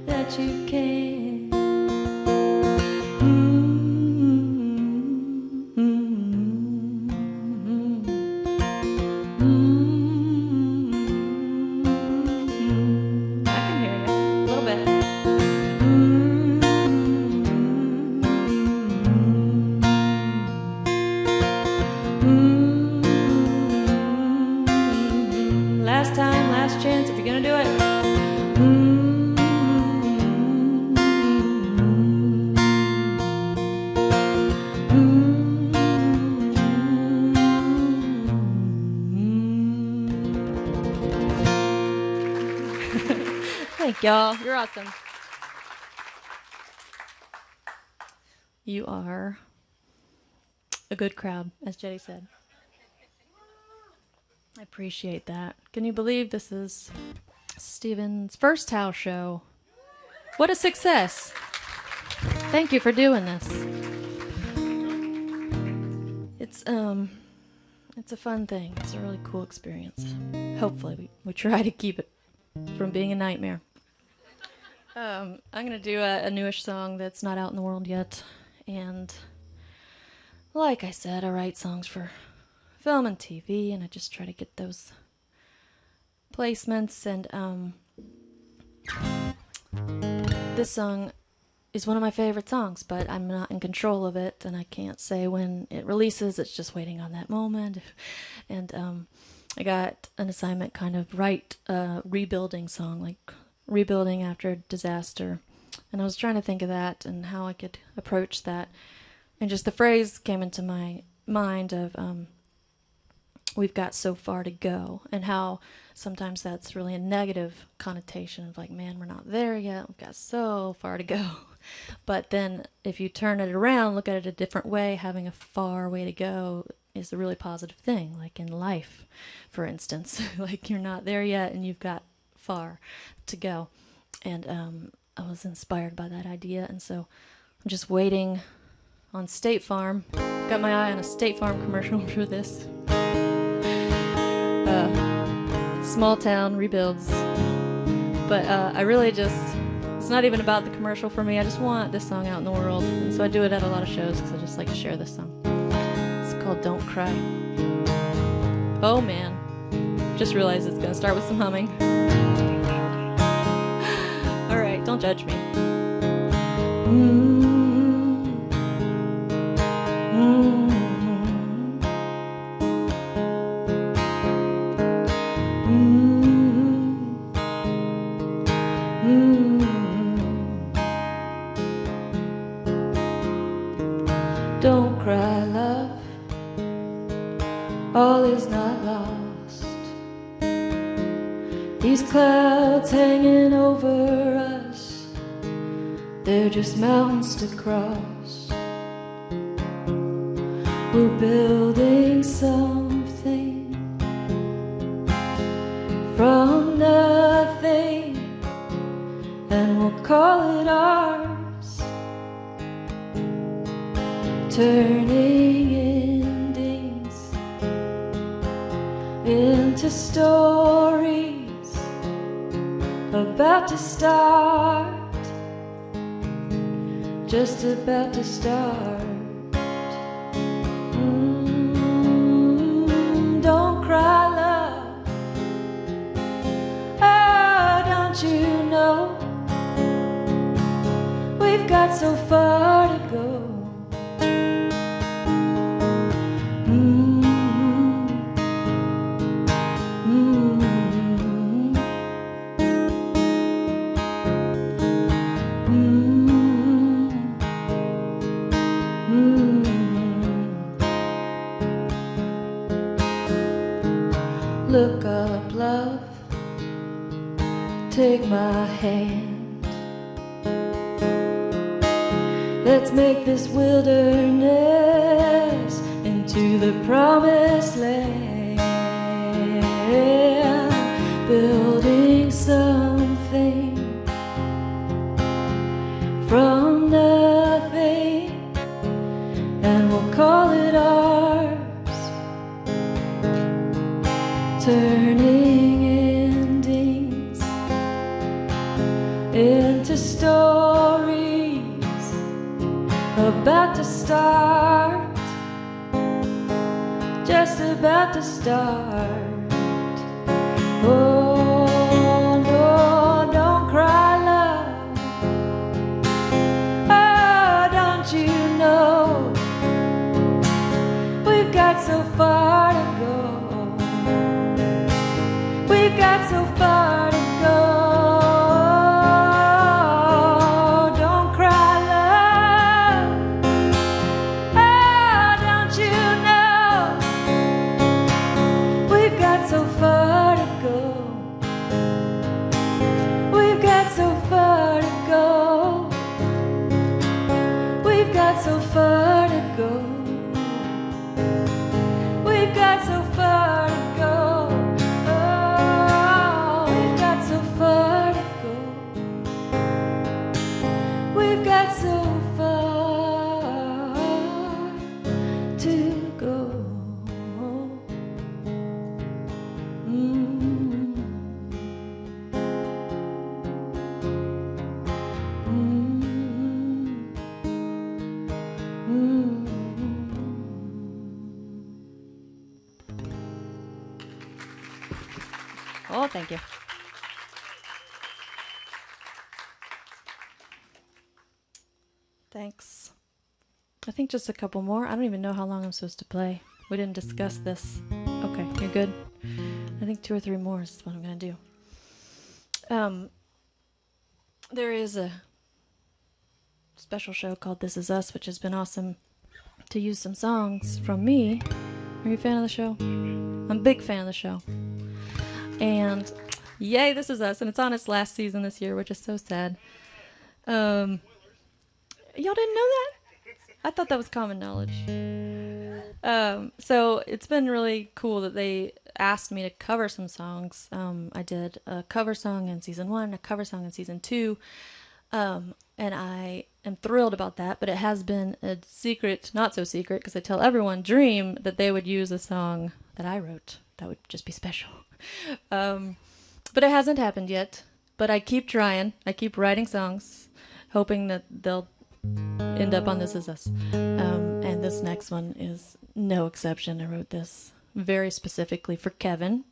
that you can. I can hear you a little bit. Last time, last chance, if you're gonna do it. Thank y'all. You're awesome. You are a good crowd, as Jetty said. I appreciate that. Can you believe this is Steven's first house show? What a success. Thank you for doing this. It's a fun thing. It's a really cool experience. Hopefully we try to keep it from being a nightmare. I'm going to do a newish song that's not out in the world yet. And like I said, I write songs for film and TV, and I just try to get those placements. And this song is one of my favorite songs, but I'm not in control of it, and I can't say when it releases. It's just waiting on that moment. And I got an assignment, kind of write a rebuilding song, like rebuilding after disaster. And I was trying to think of that and how I could approach that. And just the phrase came into my mind of we've got so far to go, and how sometimes that's really a negative connotation of like, man, we're not there yet, we've got so far to go. But then if you turn it around, look at it a different way, having a far way to go is a really positive thing, like in life, for instance. Like you're not there yet and you've got far to go. And I was inspired by that idea, and so I'm just waiting on State Farm. Got my eye on a State Farm commercial for this. Small town rebuilds. But I really just, it's not even about the commercial for me. I just want this song out in the world. And so I do it at a lot of shows because I just like to share this song. It's called Don't Cry. Oh man. Just realized it's going to start with some humming. All right, don't judge me. Don't cry, love, all is not lost. These clouds hanging over us, they're just mountains to cross. We're building something from nothing, and we'll call it ours. Turning endings into stories about to start, just about to start. Don't cry, love. Oh, don't you know we've got so far to go. Look up, love, take my hand. Let's make this wilderness into the promised land. Building something from nothing, and we'll call it ours. Turning endings into stories about to start, just about to start. Oh no, don't cry, love. Oh, don't you know we've got so far to go. We've got so far to go. Don't cry, love. Oh, don't you know we've got so far to go. We've got so far to go. We've got so far to go. We've got so far to go. We've got so far to go. Oh, thank you. Thanks. I think just a couple more. I don't even know how long I'm supposed to play. We didn't discuss this. Okay, you're good. I think 2 or 3 more is what I'm going to do. There is a special show called This Is Us, which has been awesome to use some songs from me. Are you a fan of the show? I'm a bbig fan of the show. And yay, This Is Us, and it's on its last season this year, which is so sad. Y'all didn't know that? I thought that was common knowledge. So it's been really cool that they asked me to cover some songs. I did a cover song in season 1, a cover song in season 2, and I am thrilled about that, but it has been a secret, not so secret, because I tell everyone, dream that they would use a song that I wrote. That would just be special. But it hasn't happened yet, but I keep trying. I keep writing songs, hoping that they'll end up on This Is Us. And this next one is no exception. I wrote this very specifically for Kevin,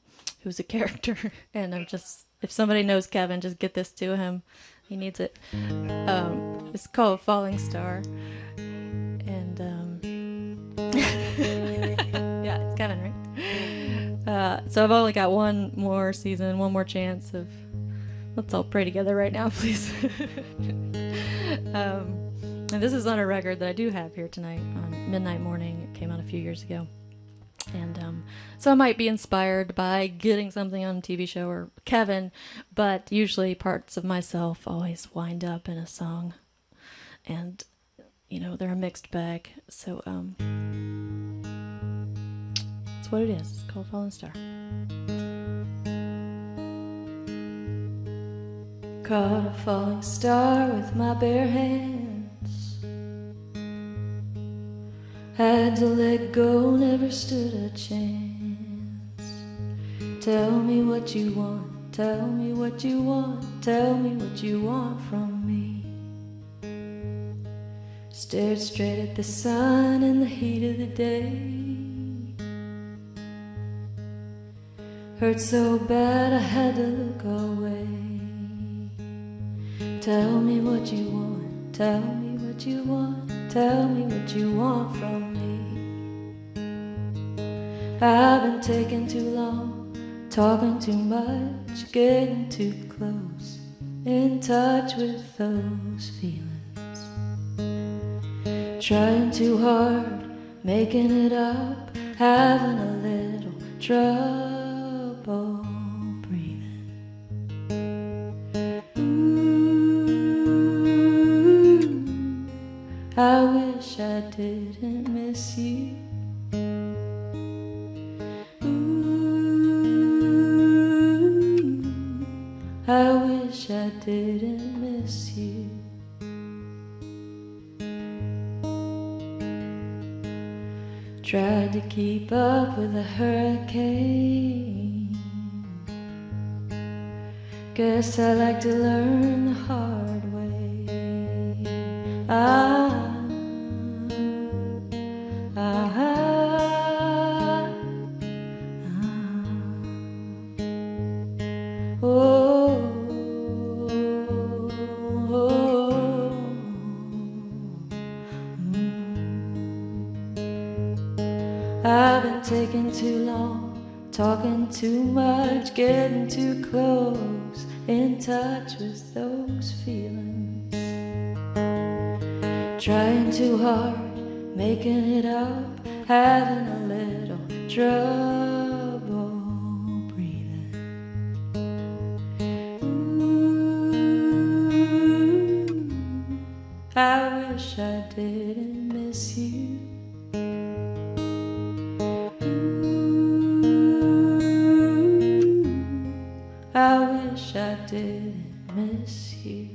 who's a character. And I'm just, if somebody knows Kevin, just get this to him. He needs it. It's called Falling Star. And yeah, it's Kevin, right? So I've only got one more season, one more chance of, let's all pray together right now, please. And this is on a record that I do have here tonight on Midnight Morning. It came out a few years ago. And so I might be inspired by getting something on a TV show or Kevin, but usually parts of myself always wind up in a song. And, you know, they're a mixed bag. So that's what it is. It's called Falling Star. Caught a falling star with my bare hands. Had to let go, never stood a chance. Tell me what you want, tell me what you want, tell me what you want from me. Stared straight at the sun in the heat of the day. Hurt so bad I had to look away. Tell me what you want, tell me what you want, tell me what you want from me. I've been taking too long, talking too much, getting too close, in touch with those feelings. Trying too hard, making it up, having a little trouble breathing. I wish I didn't miss you. I wish I didn't miss you. Tried to keep up with a hurricane. Guess I like to learn the hard way. I've been taking too long, talking too much, getting too close, in touch with those feelings. Trying too hard, making it up, having a little trouble breathing. I wish I didn't miss you. I wish I didn't miss you.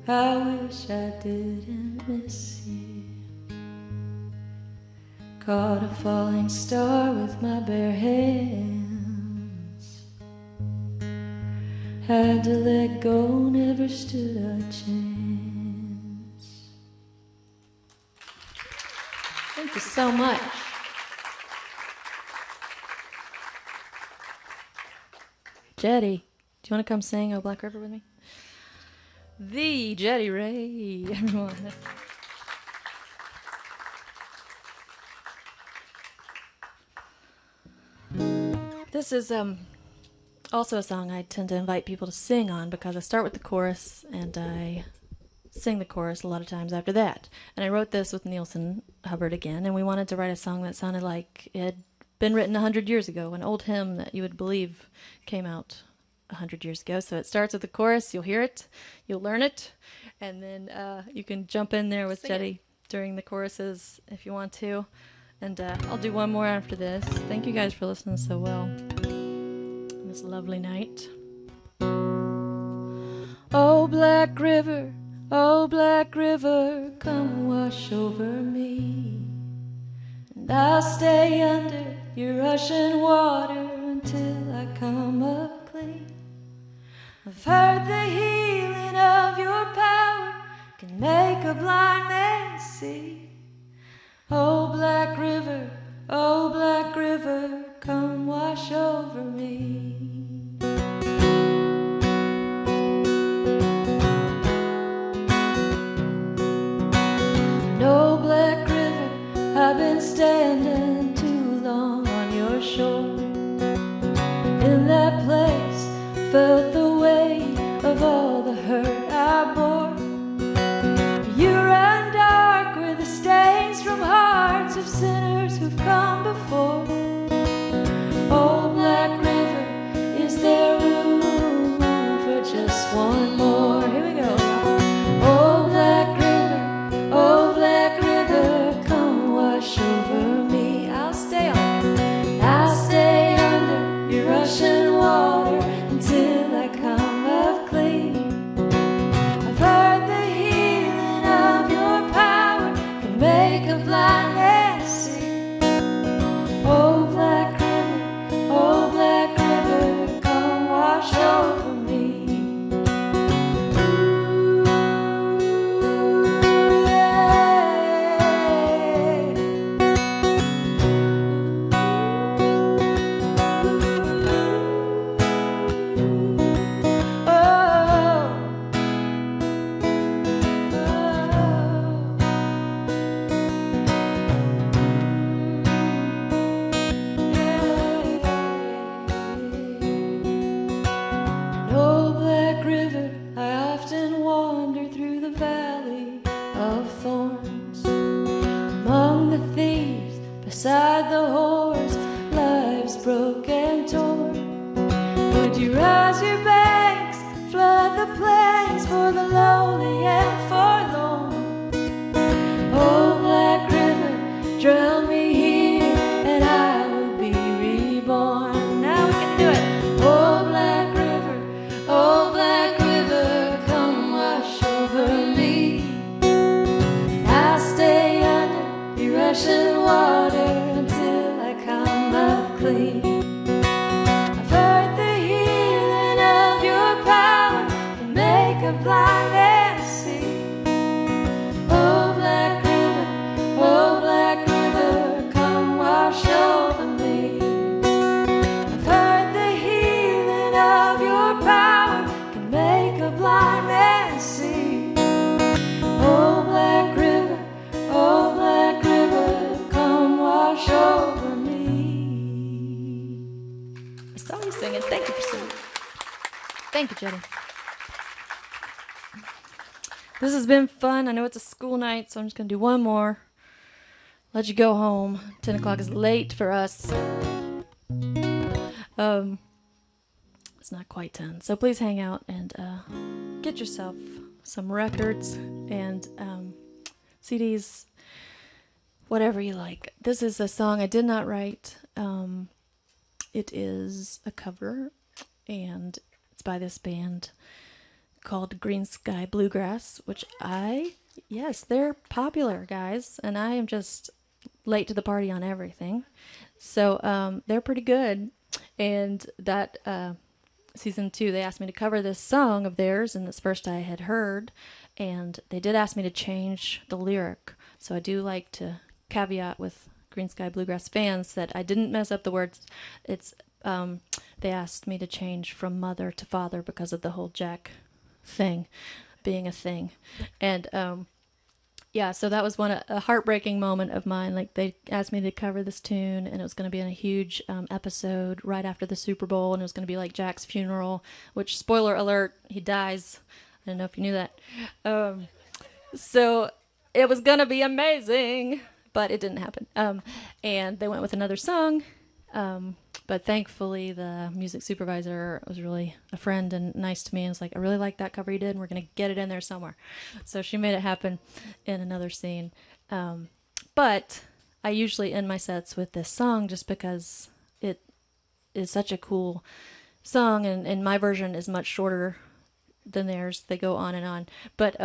I wish I didn't miss you. Caught a falling star with my bare hands. Had to let go, never stood a chance. Thank you so much. Jetty, do you want to come sing "Oh Black River" with me? The Jetty Rae, everyone. This is also a song I tend to invite people to sing on because I start with the chorus and I sing the chorus a lot of times after that. And I wrote this with Nielsen Hubbard again, and we wanted to write a song that sounded like it had been written 100 years ago, an old hymn that you would believe came out 100 years ago. So it starts with the chorus, you'll hear it, you'll learn it, and then you can jump in there with Jetty during the choruses if you want to. And I'll do one more after this. Thank you guys for listening so well on this lovely night. Oh, Black River, come wash over me. And I'll stay under your rushing water until I come up clean. I've heard the healing of your power can make a blind man see. Oh, Black River, come wash over me. No, Black River, I've been standing too long on your shore. In that place, felt the weight of all the hurt I bore. You run dark where the stains from hearts of sinners who've come before. Oh, Black River, is there room for just one more? Here we go. Oh, Black River, come wash over me. I'll stay under your rushing water until I come up clean. I've heard the healing of your power can make a blind man see. Oh, Black River, come wash over me. Beside the whores, lives broke and torn. Would you rise your banks, flood the plains for the lonely and forlorn? Oh, Black River, drown me here and I will be reborn. Now we can do it. Oh, Black River, come wash over me. I'll stay under your rushing water until I come up clean. I've heard the healing of your power can make a blind man see. Oh, Black River, come wash over me. I've heard the healing of your power can make a blind man see. Oh, Black River, come wash over me. I saw you singing. Thank you for singing. Thank you, Jetty. This has been fun. I know it's a school night, so I'm just going to do one more. Let you go home. 10 o'clock is late for us. It's not quite 10, so please hang out and get yourself some records and CDs, whatever you like. This is a song I did not write. It is a cover, and it's by this band called Greensky Bluegrass, which yes, they're popular, guys, and I am just late to the party on everything. So they're pretty good, and that season 2, they asked me to cover this song of theirs, and it's first I had heard, and they did ask me to change the lyric. So I do like to caveat with Greensky Bluegrass fans that I didn't mess up the words. It's they asked me to change from mother to father because of the whole Jack thing being a thing. And yeah, so that was a heartbreaking moment of mine. Like, they asked me to cover this tune, and it was going to be in a huge episode right after the Super Bowl, and it was going to be like Jack's funeral, which, spoiler alert, he dies. I don't know if you knew that. So it was going to be amazing, but it didn't happen. And they went with another song. But thankfully, the music supervisor was really a friend and nice to me. And was like, I really like that cover you did, and we're going to get it in there somewhere. So she made it happen in another scene. But I usually end my sets with this song just because it is such a cool song, and my version is much shorter than theirs. They go on and on, but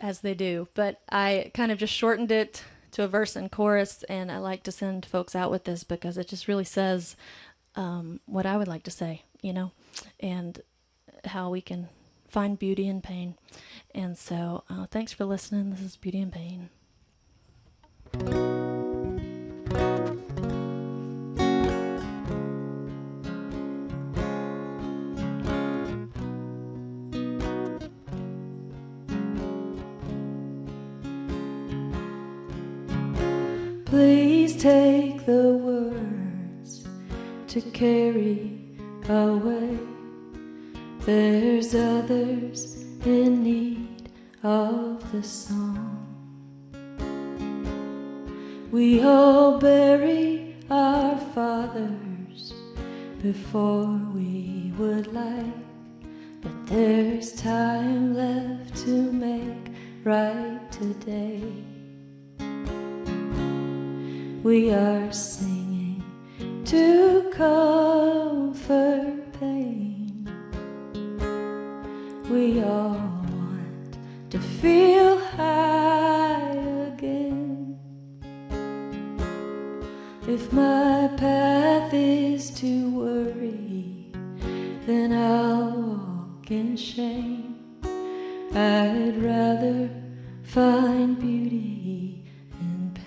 as they do. But I kind of just shortened it to a verse and chorus, and I like to send folks out with this because it just really says what I would like to say, and how we can find beauty in pain. And so thanks for listening. This is Beauty and Pain. Please take the words to carry away. There's others in need of the song. We all bury our fathers before we would like, but there's time left to make right today. We are singing to comfort pain. We all want to feel high again. If my path is to worry, then I'll walk in shame. I'd rather find beauty in pain.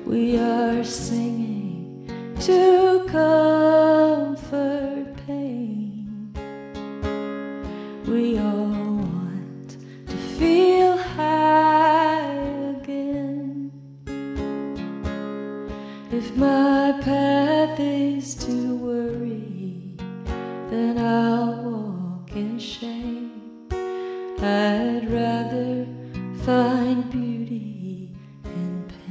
We are singing to comfort pain. We all want to feel high again. If my path is to worry, then I'll walk in shame. I'd rather find beauty in pain.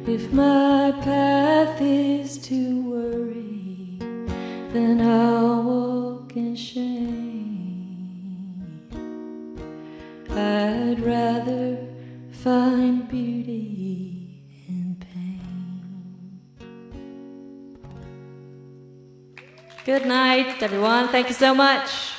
If my path is to worry, then I'll walk in shame. I'd rather find beauty in pain. Good night, everyone. Thank you so much.